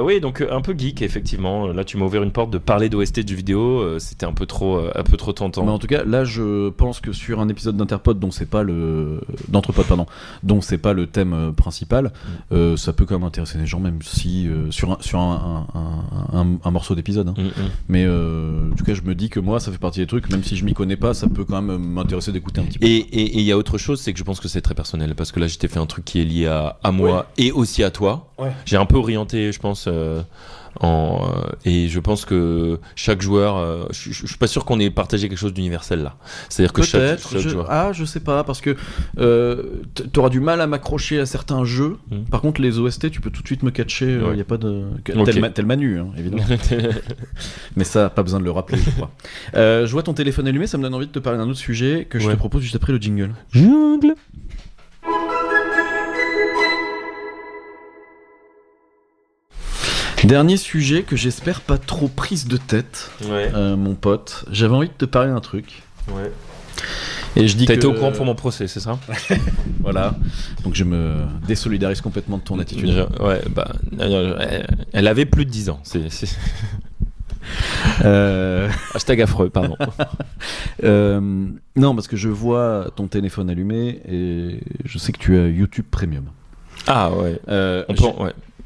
Oui, donc un peu geek effectivement. Là, tu m'as ouvert une porte de parler d'OST de jeux vidéo. C'était un peu trop tentant. Mais en tout cas, là, je pense que sur un épisode d'Entrepode dont c'est pas le thème principal, ça peut quand même intéresser les gens, même si sur un morceau d'épisode. Mais en tout cas, je me dis que moi, ça fait partie des trucs, même si je m'y connais pas, ça peut quand même m'intéresser d'écouter un petit peu. Et il y a autre chose, c'est que je pense que c'est très personnel, parce que là je t'ai fait un truc qui est lié à moi et aussi à toi. J'ai un peu orienté, je pense, et je pense que chaque joueur, je suis pas sûr qu'on ait partagé quelque chose d'universel là. C'est-à-dire que chaque joueur... je sais pas, parce que t'auras du mal à m'accrocher à certains jeux. Par contre, les OST, tu peux tout de suite me catcher. Il y a pas de tel Manu, hein, évidemment. Mais ça, pas besoin de le rappeler, je crois. Je vois ton téléphone allumé, ça me donne envie de te parler d'un autre sujet que je te propose juste après le jingle. Dernier sujet que j'espère pas trop prise de tête, mon pote. J'avais envie de te parler d'un truc. Et je dis T'as été au courant pour mon procès, c'est ça? Voilà. Donc je me désolidarise complètement de ton attitude. Elle avait plus de 10 ans. Hashtag affreux, pardon. Non, parce que je vois ton téléphone allumé et je sais que tu as YouTube Premium. Ah ouais.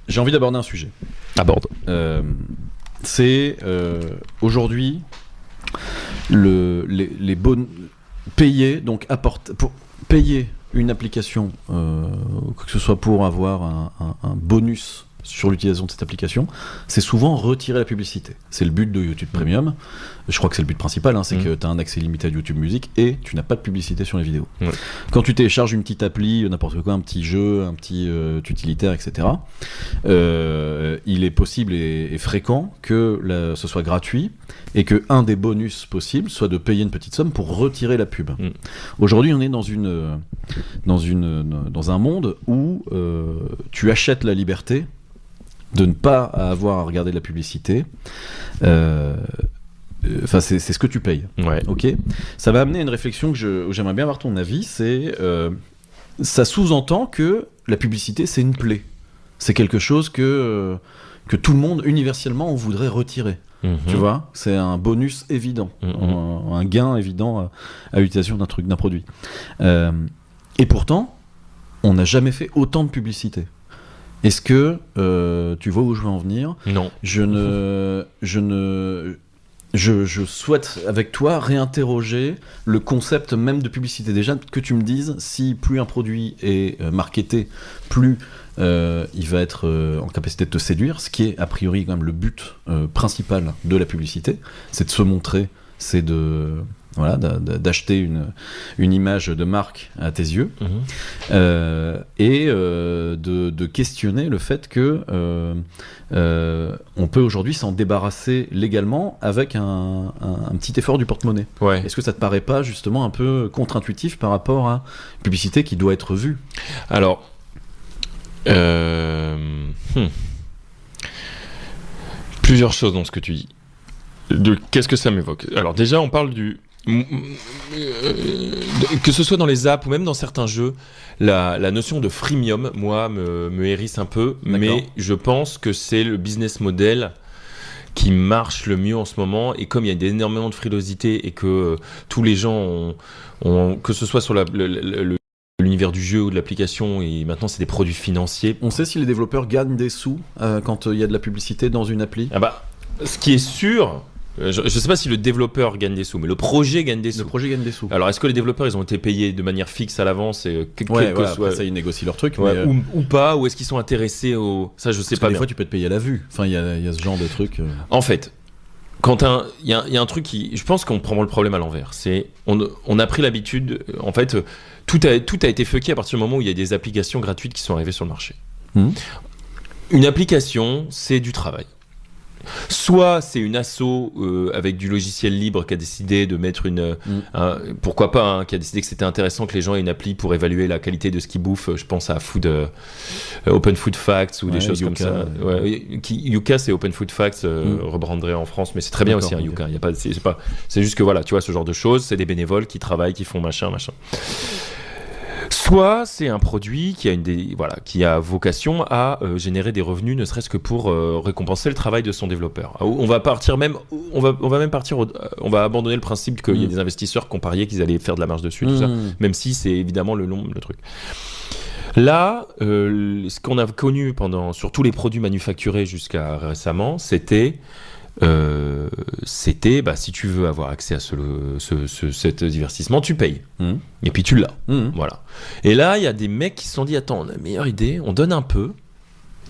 J'ai envie d'aborder un sujet. Aborde. C'est aujourd'hui les bonnes payer, donc pour payer une application, que ce soit pour avoir un bonus sur l'utilisation de cette application, c'est souvent retirer la publicité. C'est le but de YouTube Premium. Je crois que c'est le but principal, c'est que tu as un accès limité à YouTube Music et tu n'as pas de publicité sur les vidéos. Quand tu télécharges une petite appli, n'importe quoi, un petit jeu, un petit utilitaire, etc., il est possible et fréquent que ce soit gratuit et que un des bonus possibles soit de payer une petite somme pour retirer la pub. Aujourd'hui, on est dans un monde où tu achètes la liberté de ne pas avoir à regarder de la publicité. Enfin, c'est ce que tu payes. Ok. Ça va amener à une réflexion où j'aimerais bien avoir ton avis. C'est ça sous-entend que la publicité, c'est une plaie. C'est quelque chose que tout le monde, universellement, on voudrait retirer. Tu vois, c'est un bonus évident, un gain évident à l'utilisation d'un produit. Et pourtant, on n'a jamais fait autant de publicité. Est-ce que tu vois où je veux en venir ? Non. je souhaite avec toi réinterroger le concept même de publicité. Déjà que tu me dises si plus un produit est marketé, plus il va être en capacité de te séduire, ce qui est a priori quand même le but principal de la publicité, c'est de se montrer, c'est d'acheter une image de marque à tes yeux, et de questionner le fait que on peut aujourd'hui s'en débarrasser légalement avec un petit effort du porte-monnaie. Ouais. Est-ce que ça te paraît pas justement un peu contre-intuitif par rapport à une publicité qui doit être vue ? Alors, plusieurs choses dans ce que tu dis. Qu'est-ce que ça m'évoque ? Alors déjà, on parle que ce soit dans les apps ou même dans certains jeux, la notion de freemium, moi, me hérisse un peu. D'accord. Mais je pense que c'est le business model qui marche le mieux en ce moment. Et comme il y a énormément de frilosité et que tous les gens ont, que ce soit sur l'univers du jeu ou de l'application, et maintenant c'est des produits financiers. On sait si les développeurs gagnent des sous quand il y a de la publicité dans une appli ? Ce qui est sûr... je sais pas si le développeur gagne des sous, mais le projet gagne des sous. Le projet gagne des sous. Alors, est-ce que les développeurs, ils ont été payés de manière fixe à l'avance et après ça, ils négocient leur truc. Mais ou pas, ou est-ce qu'ils sont intéressés au... Ça, je sais pas. Des fois, tu peux te payer à la vue. Enfin, il y a ce genre de truc. En fait, quand il y a un truc qui... Je pense qu'on prend le problème à l'envers. C'est... On a pris l'habitude... En fait, tout a été fucké à partir du moment où il y a des applications gratuites qui sont arrivées sur le marché. Une application, c'est du travail. Soit c'est une asso avec du logiciel libre qui a décidé de mettre pourquoi pas, qui a décidé que c'était intéressant que les gens aient une appli pour évaluer la qualité de ce qu'ils bouffent. Je pense à Open Food Facts ou des choses Yuka, comme ça. Yuka, c'est Open Food Facts rebranderait en France, mais c'est très bien aussi Yuka. Y a pas, c'est juste que voilà, tu vois, ce genre de choses, c'est des bénévoles qui travaillent, qui font machin. Soit c'est un produit qui a vocation à générer des revenus, ne serait-ce que pour récompenser le travail de son développeur. On va abandonner le principe qu'il y a des investisseurs qui ont parié qu'ils allaient faire de la marge dessus, tout ça, même si c'est évidemment le truc. Là, ce qu'on a connu sur tous les produits manufacturés jusqu'à récemment, c'était si tu veux avoir accès à cet divertissement, tu payes. Et puis tu l'as. Voilà. Et là, il y a des mecs qui se sont dit, attends, on a une meilleure idée, on donne un peu.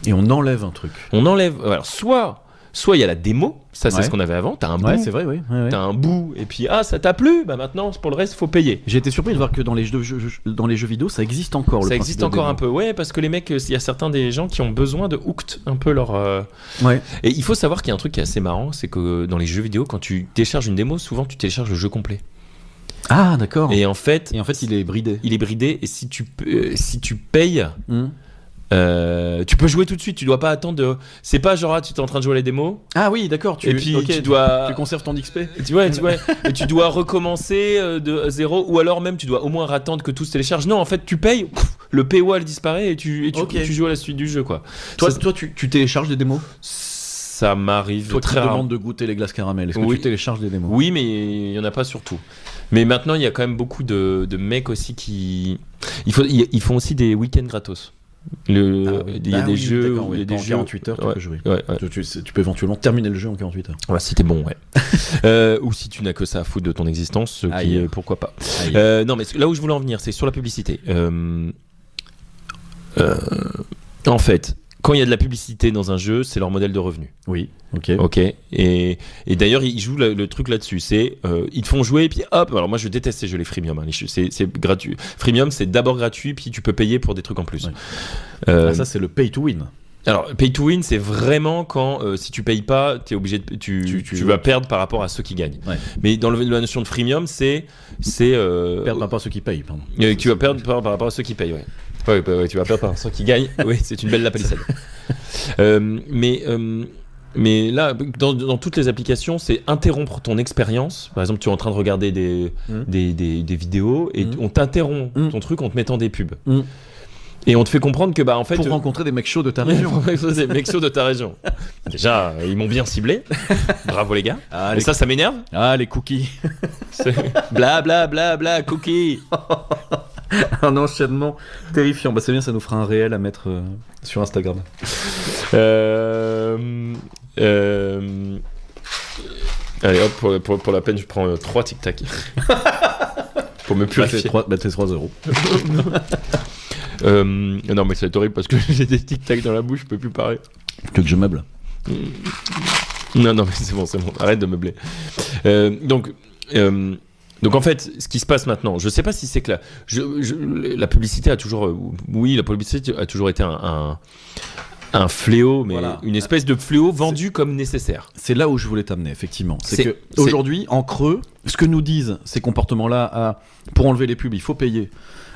Et on enlève un truc. Alors, soit il y a la démo, ça c'est ce qu'on avait avant, t'as un bout. Ouais, c'est vrai, oui. Ouais. T'as un bout, et puis ça t'a plu, maintenant pour le reste, faut payer. J'ai été surpris de voir que dans les jeux vidéo, ça existe encore. Ça existe encore un peu, ouais, parce que les mecs, il y a certains des gens qui ont besoin de hooked un peu leur. Ouais. Et il faut savoir qu'il y a un truc qui est assez marrant, c'est que dans les jeux vidéo, quand tu télécharges une démo, souvent tu télécharges le jeu complet. Ah, d'accord. Et en fait, il est bridé. Et si tu payes. Tu peux jouer tout de suite, tu dois pas attendre c'est pas genre tu es en train de jouer à la démo. Ah oui, d'accord, et puis tu dois tu conserves ton XP. Et tu dois recommencer de zéro, ou alors même tu dois au moins attendre que tout se télécharge. Non, en fait, tu payes, le paywall disparaît et tu joues à la suite du jeu, quoi. Toi tu télécharges des démos? Ça m'arrive toi très qui rarement. demande de goûter les glaces caramel. Est-ce que tu télécharges des démos? Oui, mais il y en a pas sur tout. Mais maintenant, il y a quand même beaucoup de mecs aussi qui ils font aussi des week-ends gratos. Il y a des jeux où il y a des jeux 48 heures tu peux jouer. Ouais. Tu peux éventuellement terminer le jeu en 48 heures. Ouais, si t'es bon, ouais. Ou si tu n'as que ça à foutre de ton existence, pourquoi pas. Non, mais là où je voulais en venir, c'est sur la publicité. En fait, quand il y a de la publicité dans un jeu, c'est leur modèle de revenu. Oui, ok. Et d'ailleurs, ils jouent le truc là-dessus. C'est ils te font jouer, et puis hop. Alors moi, je déteste ces jeux les freemium. C'est gratuit. Freemium, c'est d'abord gratuit, puis tu peux payer pour des trucs en plus. Ouais. Ça, c'est le pay to win. Alors, pay to win, c'est vraiment quand si tu payes pas, t'es obligé de, tu vas perdre par rapport à ceux qui gagnent. Ouais. Mais dans la notion de freemium, c'est perdre par rapport à ceux qui payent. Pardon. Tu vas perdre par rapport à ceux qui payent. Ouais. Ouais, tu vas perdre par rapport à ceux qui gagnent. Oui, c'est une belle lapalissade. Mais là, dans toutes les applications, c'est interrompre ton expérience. Par exemple, tu es en train de regarder des vidéos et on t'interrompt ton truc en te mettant des pubs. Et on te fait comprendre que en fait pour rencontrer des mecs chauds de ta région. Des mecs chauds de ta région. Déjà, ils m'ont bien ciblé. Bravo les gars. Et ça m'énerve. Ah, les cookies. Bla bla bla bla cookies. Un enchaînement terrifiant. C'est bien, ça nous fera un réel à mettre sur Instagram. Allez hop, pour la peine, je prends 3 tic-tac. Pour me purifier. C'est 3 euros. Non, mais c'est horrible parce que j'ai des tic-tac dans la bouche, je peux plus parler. Tu veux que je meuble? Non, mais c'est bon, arrête de meubler. Donc en fait, ce qui se passe maintenant, je sais pas si c'est clair. La publicité a toujours, la publicité a toujours été un fléau, mais voilà. Une espèce de fléau vendu comme nécessaire. C'est là où je voulais t'amener, effectivement. C'est que aujourd'hui, en creux, ce que nous disent ces comportements-là, pour enlever les pubs, il faut payer.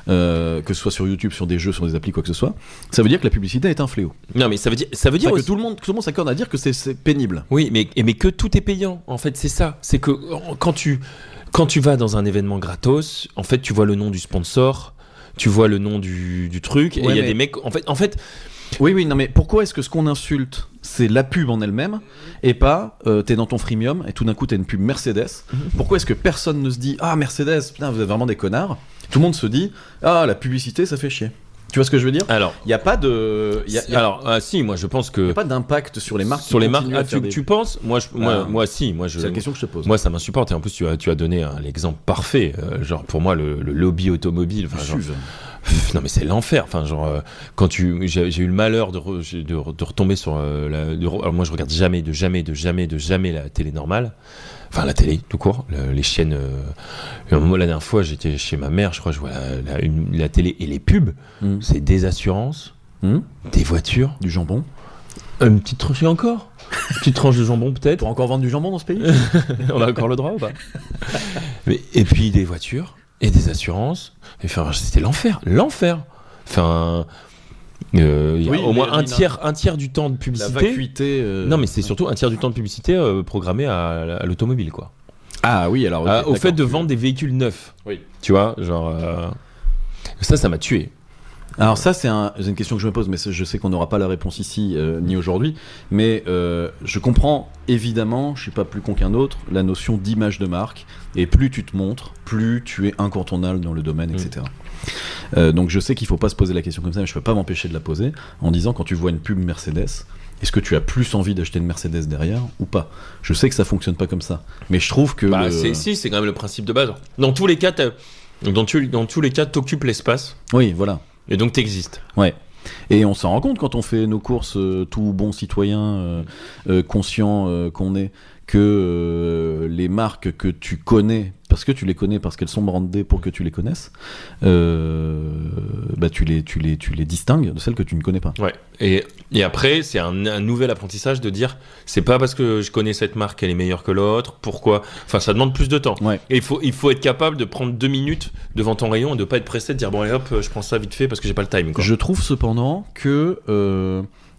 Que ce soit sur YouTube, sur des jeux, sur des applis, quoi que ce soit, ça veut dire que la publicité est un fléau. Non, mais ça veut dire que tout le monde s'accorde à dire que c'est pénible. Oui, mais que tout est payant. En fait, c'est ça. C'est que quand tu vas dans un événement gratos, en fait, tu vois le nom du sponsor, tu vois le nom du truc, et il y a des mecs. En fait. Oui, non, mais pourquoi est-ce que ce qu'on insulte, c'est la pub en elle-même, et pas t'es dans ton freemium et tout d'un coup t'as une pub Mercedes? Pourquoi est-ce que personne ne se dit ah Mercedes, putain vous êtes vraiment des connards? Tout le monde se dit ah la publicité ça fait chier. Tu vois ce que je veux dire? Alors, il y a pas de si, moi je pense que il y a pas d'impact sur les marques. Sur les marques, tu penses? Moi c'est la question que je te pose. Moi ça m'insupporte, et en plus tu as donné l'exemple parfait, genre pour moi le lobby automobile, non mais c'est l'enfer, enfin genre quand j'ai eu le malheur de retomber sur alors moi je regarde jamais la télé normale, enfin la télé tout court, les chaînes. À un moment, la dernière fois j'étais chez ma mère, je crois, je vois la télé et les pubs, c'est des assurances, des voitures, du jambon, une petite tranche encore. Une petite tranche de jambon peut-être. Pour encore vendre du jambon dans ce pays? On a encore le droit ou pas? Et puis des voitures et des assurances. Enfin, c'était l'enfer. Enfin, il y a au moins un tiers du temps de publicité. La vacuité. Non, mais c'est surtout un tiers du temps de publicité programmé à l'automobile, quoi. Ah oui, alors. Okay, au fait de vendre des véhicules neufs. Oui. Tu vois, genre. Ça m'a tué. Alors ça c'est une question que je me pose, mais je sais qu'on n'aura pas la réponse ici ni aujourd'hui, mais je comprends évidemment, je suis pas plus con qu'un autre, la notion d'image de marque, et plus tu te montres, plus tu es incontournable dans le domaine, etc. Donc je sais qu'il faut pas se poser la question comme ça, mais je peux pas m'empêcher de la poser en disant, quand tu vois une pub Mercedes, est-ce que tu as plus envie d'acheter une Mercedes derrière ou pas? Je sais que ça fonctionne pas comme ça, mais je trouve que... c'est quand même le principe de base. Dans tous les cas, t'occupes l'espace. Oui, voilà. Et donc t'existes. Ouais. Et on s'en rend compte quand on fait nos courses, tout bon citoyen conscient qu'on est, que les marques que tu connais, parce que tu les connais, parce qu'elles sont brandées pour que tu les connaisses, tu les distingues de celles que tu ne connais pas. Ouais. Et après, c'est un nouvel apprentissage de dire, c'est pas parce que je connais cette marque qu'elle est meilleure que l'autre, pourquoi. Enfin, ça demande plus de temps. Ouais. Et il faut être capable de prendre 2 minutes devant ton rayon et de pas être pressé de dire, bon allez hop, je prends ça vite fait parce que j'ai pas le time, quoi. Je trouve cependant que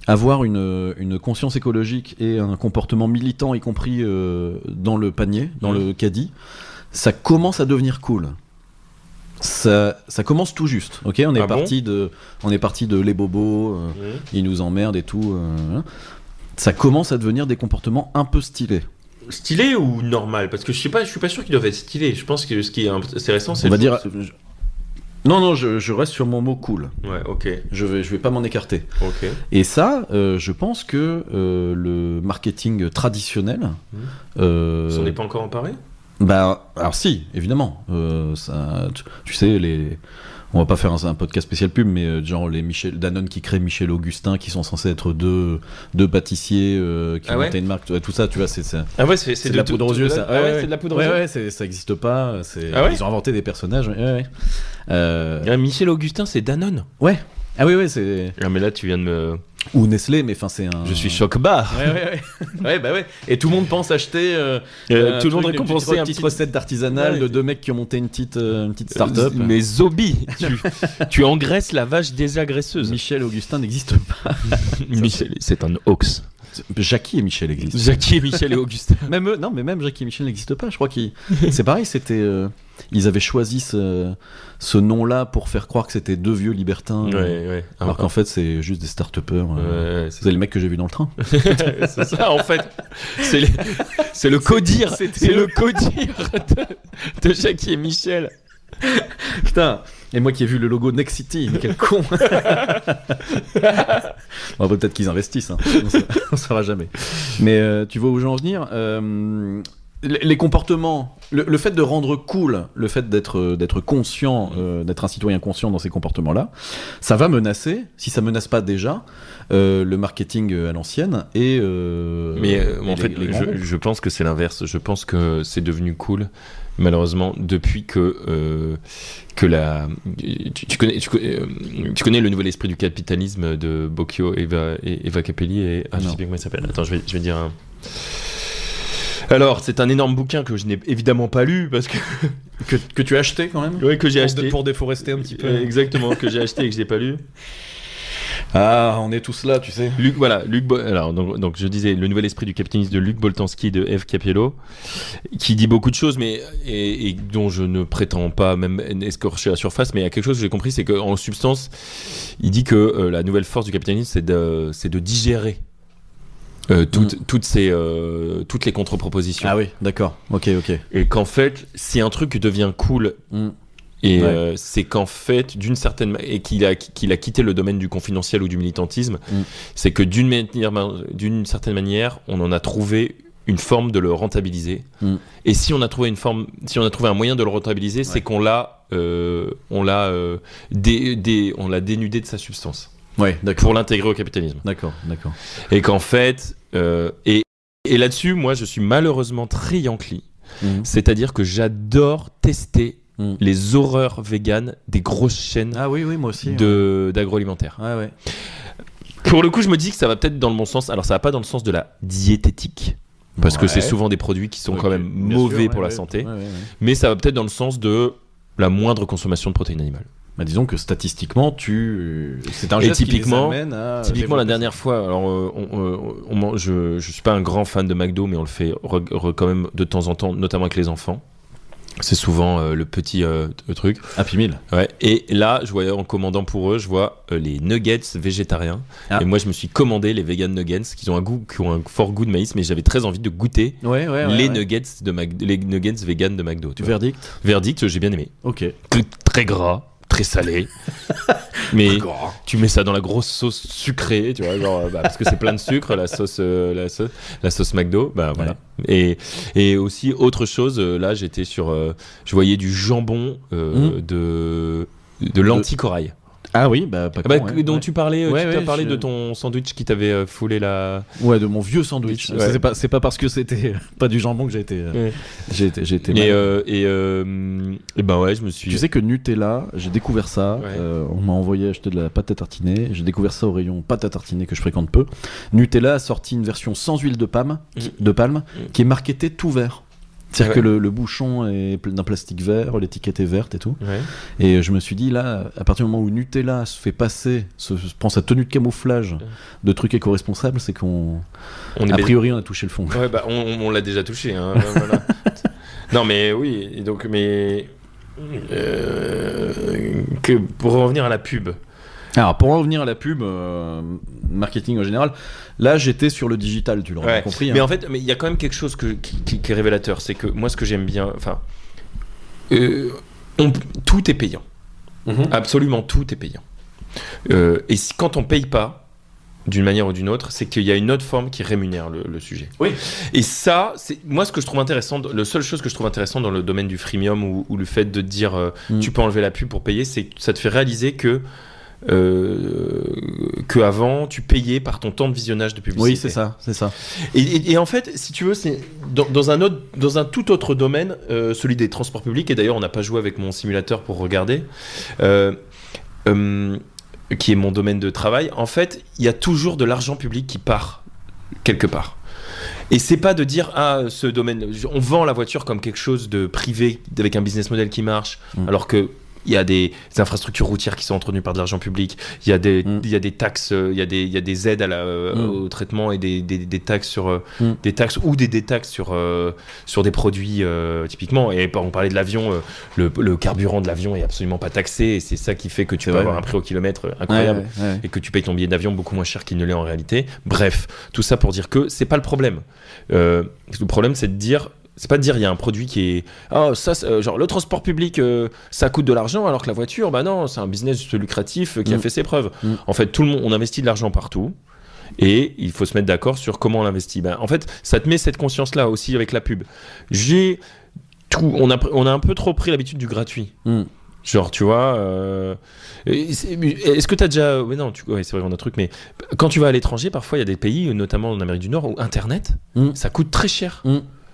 avoir une conscience écologique et un comportement militant, y compris dans le panier, dans le caddie, ça commence à devenir cool. Ça commence tout juste, ok. On est parti de les bobos, ils nous emmerdent et tout. Ça commence à devenir des comportements un peu stylés. Stylé ou normal? Parce que je suis pas sûr qu'ils doivent être stylés. Je pense que ce qui est intéressant, c'est... On va dire... Non, je reste sur mon mot cool. Ouais, ok. Je vais pas m'en écarter. Ok. Et ça, je pense que le marketing traditionnel... s'en est pas encore emparé? Alors si, évidemment. Tu sais, on va pas faire un podcast spécial pub, mais genre les Danone qui créent Michel Augustin, qui sont censés être deux pâtissiers qui ont monté une marque, tout ça, tu vois, c'est de la poudre aux yeux, ça. C'est de la poudre aux yeux. Ouais, ça existe pas. Ils ont inventé des personnages. Michel Augustin, c'est Danone. Ouais. Ah oui, c'est. Ah mais là, tu viens de me. Ou Nestlé, mais enfin c'est un. Je suis choc-bar. Ouais. Et tout le monde pense acheter. Tout le monde récompenser une petite recette d'artisanale de 2 mecs qui ont monté une petite start-up. Mais Zobi, tu engraisses la vache désagresseuse. Michel Augustin n'existe pas. Michel, c'est un hoax. Jackie et Michel existent. Jackie et Michel et Augustin. Même Jackie et Michel n'existent pas. Je crois c'est pareil. C'était. Ils avaient choisi ce nom-là pour faire croire que c'était 2 vieux libertins. Ouais. Alors qu'en fait, c'est juste des start-upers. C'est les mecs que j'ai vus dans le train. C'est ça, en fait. C'est le codir. C'est le codir de Jackie et Michel. Putain. Et moi qui ai vu le logo Next City, mais quel con. Bon, peut-être qu'ils investissent, hein. On saura jamais. Mais tu vois où je veux en venir. les comportements, le fait de rendre cool, le fait d'être conscient, d'être un citoyen conscient dans ces comportements-là, ça va menacer, si ça menace pas déjà, le marketing à l'ancienne et. En fait, je pense que c'est l'inverse. Je pense que c'est devenu cool, malheureusement, depuis que tu connais le nouvel esprit du capitalisme de Bocchio, Eva Capelli et je sais plus comment il s'appelle. Attends, je vais dire un. Alors, c'est un énorme bouquin que je n'ai évidemment pas lu parce que tu as acheté quand même. Oui, que j'ai acheté pour déforester un petit peu. Exactement, que j'ai acheté et que je n'ai pas lu. Ah, on est tous là, tu sais. Alors, donc je disais le nouvel esprit du capitalisme de Luc Boltanski de Eve Capello, qui dit beaucoup de choses, mais et dont je ne prétends pas même escorcher la surface, mais il y a quelque chose que j'ai compris, c'est qu'en substance, il dit que la nouvelle force du capitalisme, c'est de digérer. Toutes les contre-propositions. Ah oui, d'accord. Ok. Et qu'en fait, si un truc devient cool, et c'est qu'en fait, d'une certaine et qu'il a quitté le domaine du confidentiel ou du militantisme, c'est que d'une certaine manière, on en a trouvé une forme de le rentabiliser. Et si on a trouvé un moyen de le rentabiliser, c'est qu'on l'a dénudé de sa substance. Ouais, d'accord. Pour l'intégrer au capitalisme. D'accord. Et qu'en fait, et là-dessus, moi, je suis malheureusement très yankee. C'est-à-dire que j'adore tester les horreurs véganes des grosses chaînes moi aussi, d'agroalimentaire. Ouais. Pour le coup, je me dis que ça va peut-être dans le bon sens. Alors, ça va pas dans le sens de la diététique, parce que c'est souvent des produits qui sont quand même mauvais pour la santé. Mais ça va peut-être dans le sens de la moindre consommation de protéines animales. Bah, disons que statistiquement, c'est un geste qui les amène à... Typiquement, la dernière fois, alors je suis pas un grand fan de McDo, mais on le fait quand même de temps en temps, notamment avec les enfants. C'est souvent le petit truc. Happy Meal. Ouais. Et là, je voyais en commandant pour eux, je vois les nuggets végétariens. Et moi, je me suis commandé les vegan nuggets qui ont un fort goût de maïs, mais j'avais très envie de goûter les nuggets les nuggets vegan de McDo. Verdict, j'ai bien aimé. Ok. Très gras. Très salé, mais tu mets ça dans la grosse sauce sucrée, tu vois, genre, parce que c'est plein de sucre, la sauce McDo, voilà. Et aussi autre chose, là j'étais je voyais du jambon de lentilles corail. Ah oui, dont tu parlais, tu as parlé de ton sandwich qui t'avait foulé la... Ouais, de mon vieux sandwich. Ouais. C'est pas parce que c'était pas du jambon que j'ai été mal. Et ben ouais, je me suis... Tu sais que Nutella, j'ai découvert ça, on m'a envoyé acheter de la pâte à tartiner, j'ai découvert ça au rayon pâte à tartiner que je fréquente peu. Nutella a sorti une version sans huile de palme, qui est marketée tout vert. C'est-à-dire que le bouchon est d'un plastique vert, l'étiquette est verte et tout. Et je me suis dit, là, à partir du moment où Nutella se fait passer, prend sa tenue de camouflage de trucs éco-responsables, c'est qu'on... A priori, on a touché le fond. Ouais, on l'a déjà touché. Hein, voilà. Non, mais oui. Et donc, pour revenir à la pub... Alors, pour en revenir à la pub, marketing en général, là j'étais sur le digital, tu l'auras compris. Mais en fait, il y a quand même quelque chose qui est révélateur, c'est que moi ce que j'aime bien, tout est payant. Absolument tout est payant. Et quand on paye pas, d'une manière ou d'une autre, c'est qu'il y a une autre forme qui rémunère le sujet. Oui. Et ça, c'est moi ce que je trouve intéressant, la seule chose que je trouve intéressant dans le domaine du freemium ou le fait de dire tu peux enlever la pub pour payer, c'est que ça te fait réaliser que avant tu payais par ton temps de visionnage de publicité. Oui, c'est ça. Et en fait, si tu veux, c'est dans un tout autre domaine, celui des transports publics. Et d'ailleurs, on n'a pas joué avec mon simulateur pour regarder, qui est mon domaine de travail. En fait, il y a toujours de l'argent public qui part quelque part. Et c'est pas de dire ce domaine, on vend la voiture comme quelque chose de privé avec un business model qui marche, alors que il y a des infrastructures routières qui sont entretenues par de l'argent public. Il y a des taxes, il y a des aides au traitement et des taxes sur des taxes ou des détaxes sur des produits typiquement. Et on parlait de l'avion, le carburant de l'avion est absolument pas taxé et c'est ça qui fait que tu peux avoir un prix au kilomètre incroyable et que tu payes ton billet d'avion beaucoup moins cher qu'il ne l'est en réalité. Bref, tout ça pour dire que c'est pas le problème. Le problème, c'est de dire. C'est pas de dire il y a un produit qui est genre le transport public ça coûte de l'argent alors que la voiture non, c'est un business lucratif qui a fait ses preuves. En fait, tout le monde, on investit de l'argent partout Et il faut se mettre d'accord sur comment on l'investit. En fait, ça te met cette conscience-là aussi avec la pub. On a un peu trop pris l'habitude du gratuit. Genre, tu vois, est-ce que tu as déjà... Ouais, non, c'est vrai, on a un truc, mais quand tu vas à l'étranger, parfois, il y a des pays, notamment en Amérique du Nord, où Internet, ça coûte très cher.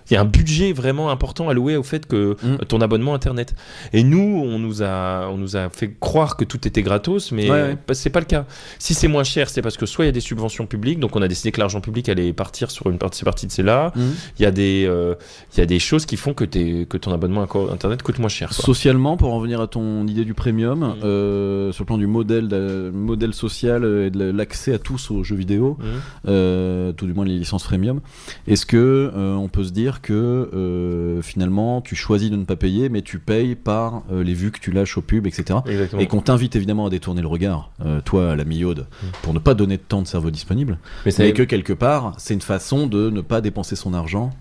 Il y a un budget vraiment important alloué au fait que ton abonnement Internet. Et nous, on nous a fait croire que tout était gratos, mais c'est pas le cas. Si c'est moins cher, c'est parce que soit il y a des subventions publiques, donc on a décidé que l'argent public allait partir sur une partie de celle-là. Il y a des choses qui font que ton abonnement Internet coûte moins cher. Quoi. Socialement, pour en venir à ton idée du premium, sur le plan du modèle social et de l'accès à tous aux jeux vidéo, tout du moins les licences premium, est-ce que on peut se dire que finalement tu choisis de ne pas payer, mais tu payes par les vues que tu lâches aux pubs, etc. Exactement. Et qu'on t'invite évidemment à détourner le regard, toi à la mi-aude, pour ne pas donner de temps de cerveau disponible, mais que quelque part c'est une façon de ne pas dépenser son argent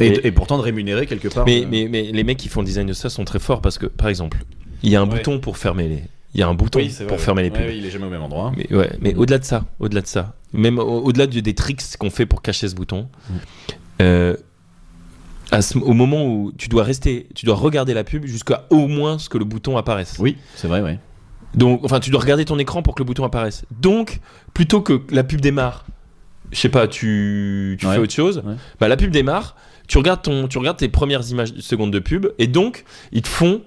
et pourtant de rémunérer quelque part. Mais les mecs qui font le design de ça sont très forts parce que, par exemple, il y a un bouton pour fermer les... Il y a un bouton fermer les pubs. Il est jamais au même endroit. Mais au-delà de ça, même au-delà des tricks qu'on fait pour cacher ce bouton, au moment où tu dois regarder la pub jusqu'à au moins ce que le bouton apparaisse. Oui, c'est vrai, ouais. Donc, enfin, tu dois regarder ton écran pour que le bouton apparaisse. Donc, plutôt que la pub démarre, je sais pas, tu fais autre chose. La pub démarre, tu regardes tes premières secondes de pub, et donc ils te font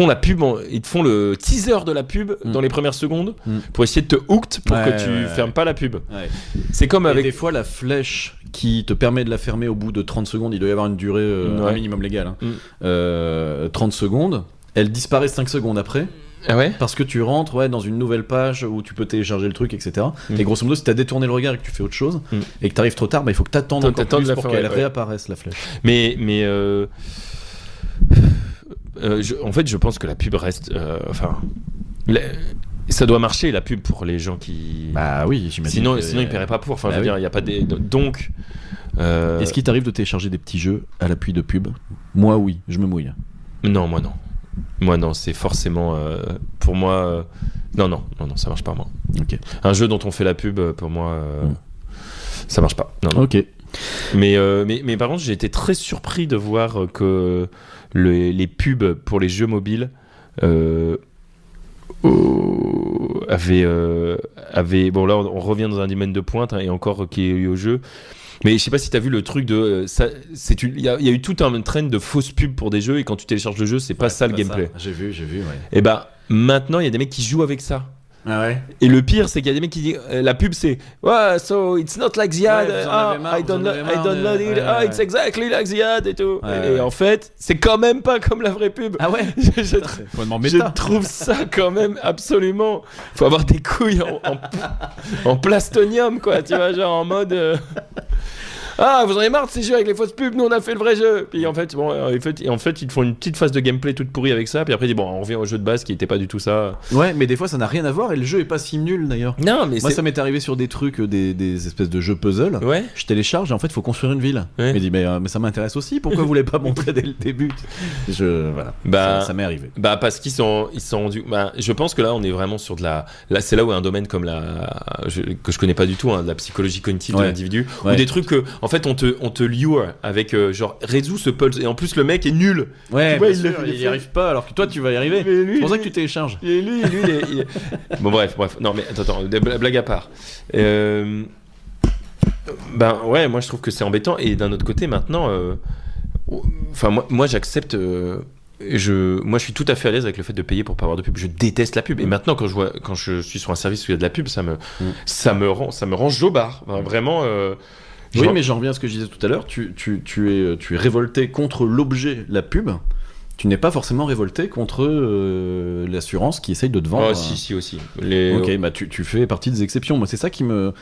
la pub, ils te font le teaser de la pub dans les premières secondes pour essayer de te hooked pour que tu fermes pas la pub. C'est comme avec... des fois la flèche qui te permet de la fermer au bout de 30 secondes, il doit y avoir une durée un minimum légal, 30 secondes, elle disparaît 5 secondes après. Ah ouais ? Parce que tu rentres dans une nouvelle page où tu peux télécharger le truc, etc. Et grosso modo, si t'as détourné le regard et que tu fais autre chose et que t'arrives trop tard, il faut que t'attendes encore plus pour qu'elle réapparaisse, la flèche. En fait, je pense que la pub reste... ça doit marcher, la pub, pour les gens qui... Bah oui, j'imagine. Sinon ils paieraient pas pour. Enfin, je veux dire, il y a pas des... Donc... Est-ce qu'il t'arrive de télécharger des petits jeux à l'appui de pub ? Moi, oui, je me mouille. Non, moi non. Moi non, c'est forcément... pour moi... Non, ça marche pas, moi. Okay. Un jeu dont on fait la pub, pour moi, ça marche pas. Non. Ok. Mais par contre, j'ai été très surpris de voir que les pubs pour les jeux mobiles avaient... Bon, là, on revient dans un domaine de pointe, et encore qui est lié au jeu. Mais je sais pas si t'as vu le truc de... Il y a eu tout un trend de fausses pubs pour des jeux, et quand tu télécharges le jeu, c'est pas ça le gameplay. J'ai vu, ouais. Et maintenant, il y a des mecs qui jouent avec ça. Ah ouais. Et le pire, c'est qu'il y a des mecs qui disent la pub, c'est so it's not like the ad, I download it, it's exactly like the ad et tout. Et en fait, c'est quand même pas comme la vraie pub. Ah ouais. Je trouve ça quand même absolument. Faut avoir des couilles en plastonium, quoi. Tu vois, genre en mode. Ah, vous en avez marre de ces jeux avec les fausses pubs, nous on a fait le vrai jeu. Puis en fait, ils te font une petite phase de gameplay toute pourrie avec ça, puis après ils disent on revient au jeu de base qui était pas du tout ça. Ouais, mais des fois ça n'a rien à voir et le jeu est pas si nul d'ailleurs. Non, mais moi ça m'est arrivé sur des trucs, des espèces de jeux puzzle. Ouais. Je télécharge et en fait faut construire une ville. Ouais. Je me dis mais ça m'intéresse aussi, pourquoi vous voulez pas montrer dès le début? Voilà. Ça m'est arrivé. Parce qu'ils sont rendus. Je pense que là on est vraiment sur de la. Là c'est là où un domaine comme que je connais pas du tout, de la psychologie cognitive de l'individu, ou des trucs que en fait on te lure avec genre résous ce puzzle, et en plus le mec est nul. Ouais, tu vois, il y arrive pas alors que toi tu vas y arriver. C'est pour ça que tu télécharges. Et lui il est... Bon bref. Non mais attends, blague à part. Ouais, moi je trouve que c'est embêtant, et d'un autre côté maintenant moi j'accepte moi je suis tout à fait à l'aise avec le fait de payer pour pas avoir de pub. Je déteste la pub, et maintenant quand je suis sur un service où il y a de la pub, ça me rend jobard. Vraiment oui, mais j'en reviens à ce que je disais tout à l'heure. Tu es révolté contre l'objet, la pub. Tu n'es pas forcément révolté contre l'assurance qui essaye de te vendre. Oh, si aussi. Ok, tu fais partie des exceptions. Moi, c'est ça qui me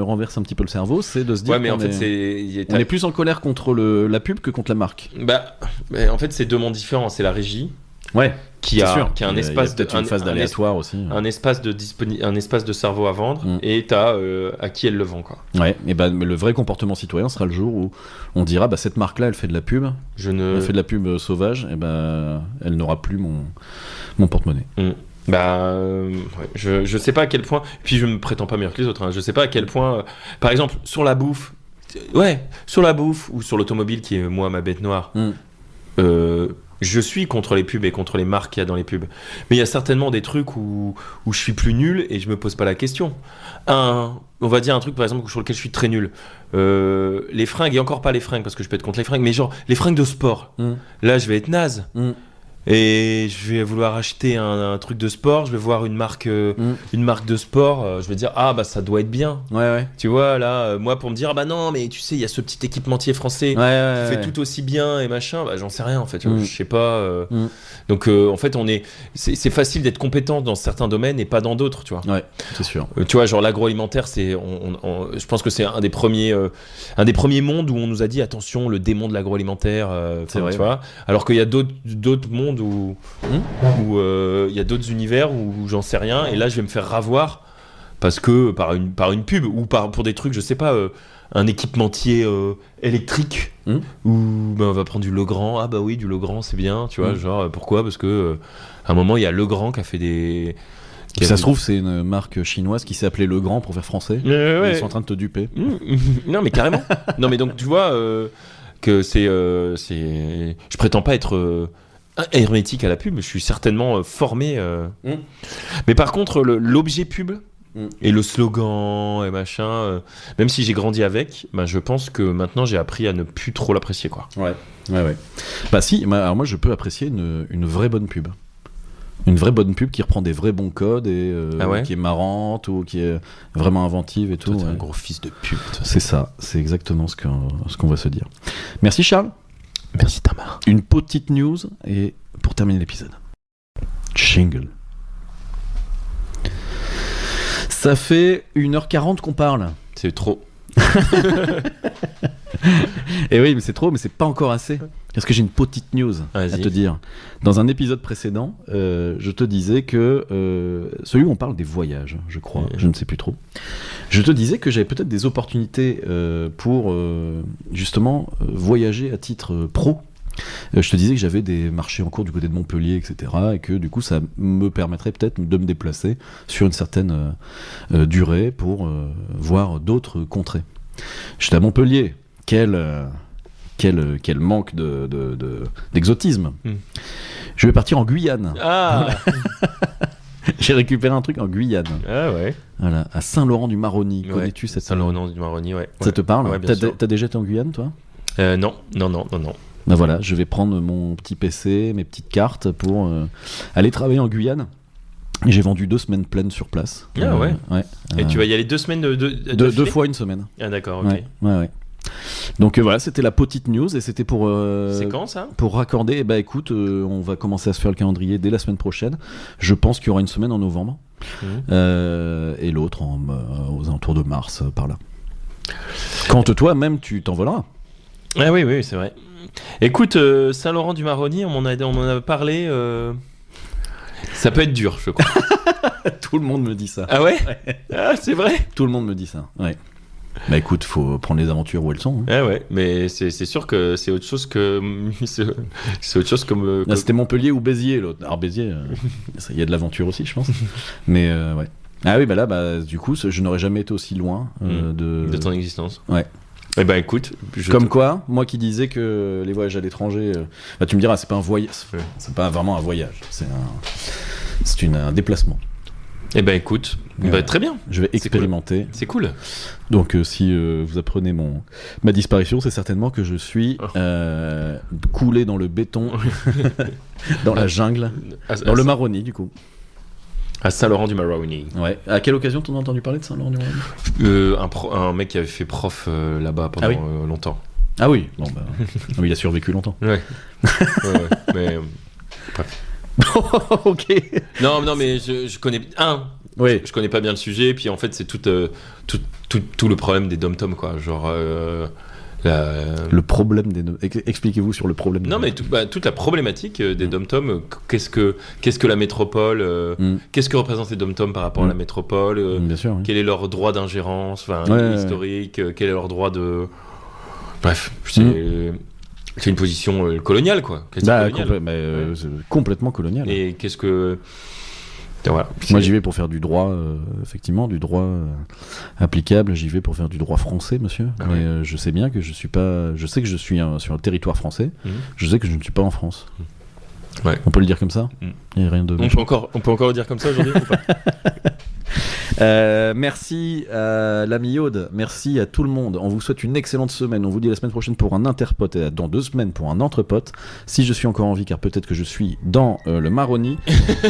renverse un petit peu le cerveau, c'est de se dire on est plus en colère contre la pub que contre la marque. En fait, c'est deux mondes différents. C'est la régie. Ouais. Qui a un espace une phase d'aléatoire aussi. Un espace de cerveau à vendre, et t'as à qui elle le vend, quoi. Ouais, mais le vrai comportement citoyen sera le jour où on dira cette marque-là elle fait de la pub, elle fait de la pub sauvage, et elle n'aura plus mon porte-monnaie. Je sais pas à quel point. Puis je me prétends pas meilleur que les autres. Hein. Je sais pas à quel point. Par exemple, sur la bouffe. Sur la bouffe ou sur l'automobile, qui est moi ma bête noire. Je suis contre les pubs et contre les marques qu'il y a dans les pubs. Mais il y a certainement des trucs où je suis plus nul et je me pose pas la question. On va dire un truc par exemple sur lequel je suis très nul. Les fringues, et encore pas les fringues parce que je peux être contre les fringues, mais genre les fringues de sport. Là, je vais être naze. Et je vais vouloir acheter un truc de sport, je vais voir une marque de sport, je vais dire ça doit être bien. Ouais. Tu vois là, moi pour me dire non mais tu sais il y a ce petit équipementier français qui fait tout aussi bien et machin, j'en sais rien en fait, je sais pas. Donc en fait c'est facile d'être compétent dans certains domaines et pas dans d'autres, tu vois. Ouais, c'est sûr. Tu vois genre l'agroalimentaire je pense que c'est un des premiers mondes où on nous a dit attention le démon de l'agroalimentaire, c'est vrai, tu vois. Alors qu'il y a d'autres mondes où il y a d'autres univers où j'en sais rien et là je vais me faire ravoir parce que par une pub ou pour des trucs je sais pas, un équipementier électrique où on va prendre du Legrand, oui du Legrand c'est bien, tu vois, genre pourquoi, parce que à un moment il y a Legrand qui a fait des se trouve c'est une marque chinoise qui s'est appelée Legrand pour faire français. Ils sont en train de te duper. Non mais carrément. Non mais donc tu vois que c'est je prétends pas être hermétique à la pub, je suis certainement formé. Mais par contre, l'objet pub et le slogan et machin, même si j'ai grandi avec, je pense que maintenant j'ai appris à ne plus trop l'apprécier, quoi. Ouais. Bah si, alors moi je peux apprécier une vraie bonne pub. Une vraie bonne pub qui reprend des vrais bons codes et qui est marrante ou qui est vraiment inventive et tout. Toi, t'es un gros fils de pub. C'est ça, c'est exactement ce qu'on va se dire. Merci Charles. Merci Tamar. Une petite news et pour terminer l'épisode. Jingle. Ça fait 1h40 qu'on parle. C'est trop. Et oui, mais c'est trop, mais c'est pas encore assez. Parce que j'ai une petite news à te dire. Dans un épisode précédent, je te disais que celui où on parle des voyages, je crois, je ne sais plus trop. Je te disais que j'avais peut-être des opportunités pour justement voyager à titre pro. Je te disais que j'avais des marchés en cours du côté de Montpellier, etc. Et que du coup, ça me permettrait peut-être de me déplacer sur une certaine durée pour voir d'autres contrées. J'étais à Montpellier. Quel manque d'exotisme. Je vais partir en Guyane. J'ai récupéré un truc en Guyane. Ah ouais. Voilà, à Saint-Laurent-du-Maroni. Connais-tu cette Saint-Laurent-du-Maroni, ouais. Ça te parle? Ouais, t'as déjà été en Guyane, toi? Non. Ben voilà, je vais prendre mon petit PC, mes petites cartes pour aller travailler en Guyane. Et j'ai vendu 2 semaines pleines sur place. Ah ouais. Et tu vas y aller 2 semaines de 2 fois une semaine. Ah d'accord, ok. Ouais. Donc voilà, c'était la petite news et c'était pour. C'est quand ça? Pour raccorder. Bah écoute, on va commencer à se faire le calendrier dès la semaine prochaine. Je pense qu'il y aura une semaine en novembre et l'autre aux alentours de mars par là. Quand toi-même tu t'envoleras. Ah oui, c'est vrai. Écoute, Saint-Laurent-du-Maroni, on en a parlé. Ça peut être dur, je crois. Tout le monde me dit ça. Ah ouais? Ah, c'est vrai? Tout le monde me dit ça, ouais. Bah écoute, faut prendre les aventures où elles sont. Ah ouais, mais c'est sûr que c'est autre chose que. C'est autre chose comme. Là, c'était Montpellier ou Béziers, l'autre. Alors Béziers, il y a de l'aventure aussi, je pense. Mais ouais. Ah oui, bah là, du coup, je n'aurais jamais été aussi loin de ton existence. Ouais. Eh ben écoute, quoi, moi qui disais que les voyages à l'étranger, tu me diras, c'est pas un voyage, c'est pas vraiment un voyage, c'est un déplacement. Eh ben écoute, très bien. Je vais expérimenter. C'est cool. Donc si vous apprenez ma disparition, c'est certainement que je suis coulé dans le béton, dans la jungle, dans le Maroni du coup. À Saint-Laurent-du-Maroni. Ouais. À quelle occasion t'en as entendu parler de Saint-Laurent-du-Maroni? Un mec qui avait fait prof là-bas pendant longtemps. Ah oui. Bon bah, il a survécu longtemps. Ouais. Mais bref. Ok. Non, mais je connais Oui. Je connais pas bien le sujet. Puis en fait, c'est tout le problème des dom-tom, quoi. Genre. Le problème des expliquez-vous sur le problème. Non mais toute la problématique des dom-tom, qu'est-ce que la métropole, qu'est-ce que représentent les dom-tom par rapport à la métropole, bien sûr, oui. Quel est leur droit d'ingérence, historique, quel est leur droit de, bref, c'est une position coloniale, quoi. Complètement coloniale. Et qu'est-ce que Voilà. Moi, j'y vais pour faire du droit, effectivement, du droit applicable. J'y vais pour faire du droit français, monsieur. Ah Mais ouais. je sais bien que je suis pas. Je sais que je suis sur un territoire français. Je sais que je ne suis pas en France. Ouais. On peut le dire comme ça. Il n'y a rien de. On peut encore le dire comme ça aujourd'hui ou pas? Merci à l'ami Aude, merci à tout le monde. On vous souhaite une excellente semaine. On vous dit à la semaine prochaine pour un interpote et dans 2 semaines pour un entrepote. Si je suis encore en vie, car peut-être que je suis dans le Maroni.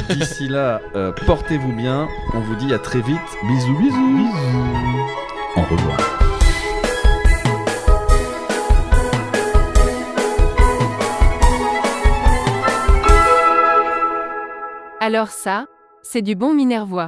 D'ici là, portez-vous bien. On vous dit à très vite. Bisous, bisous. Au revoir. Alors ça, c'est du bon minervois.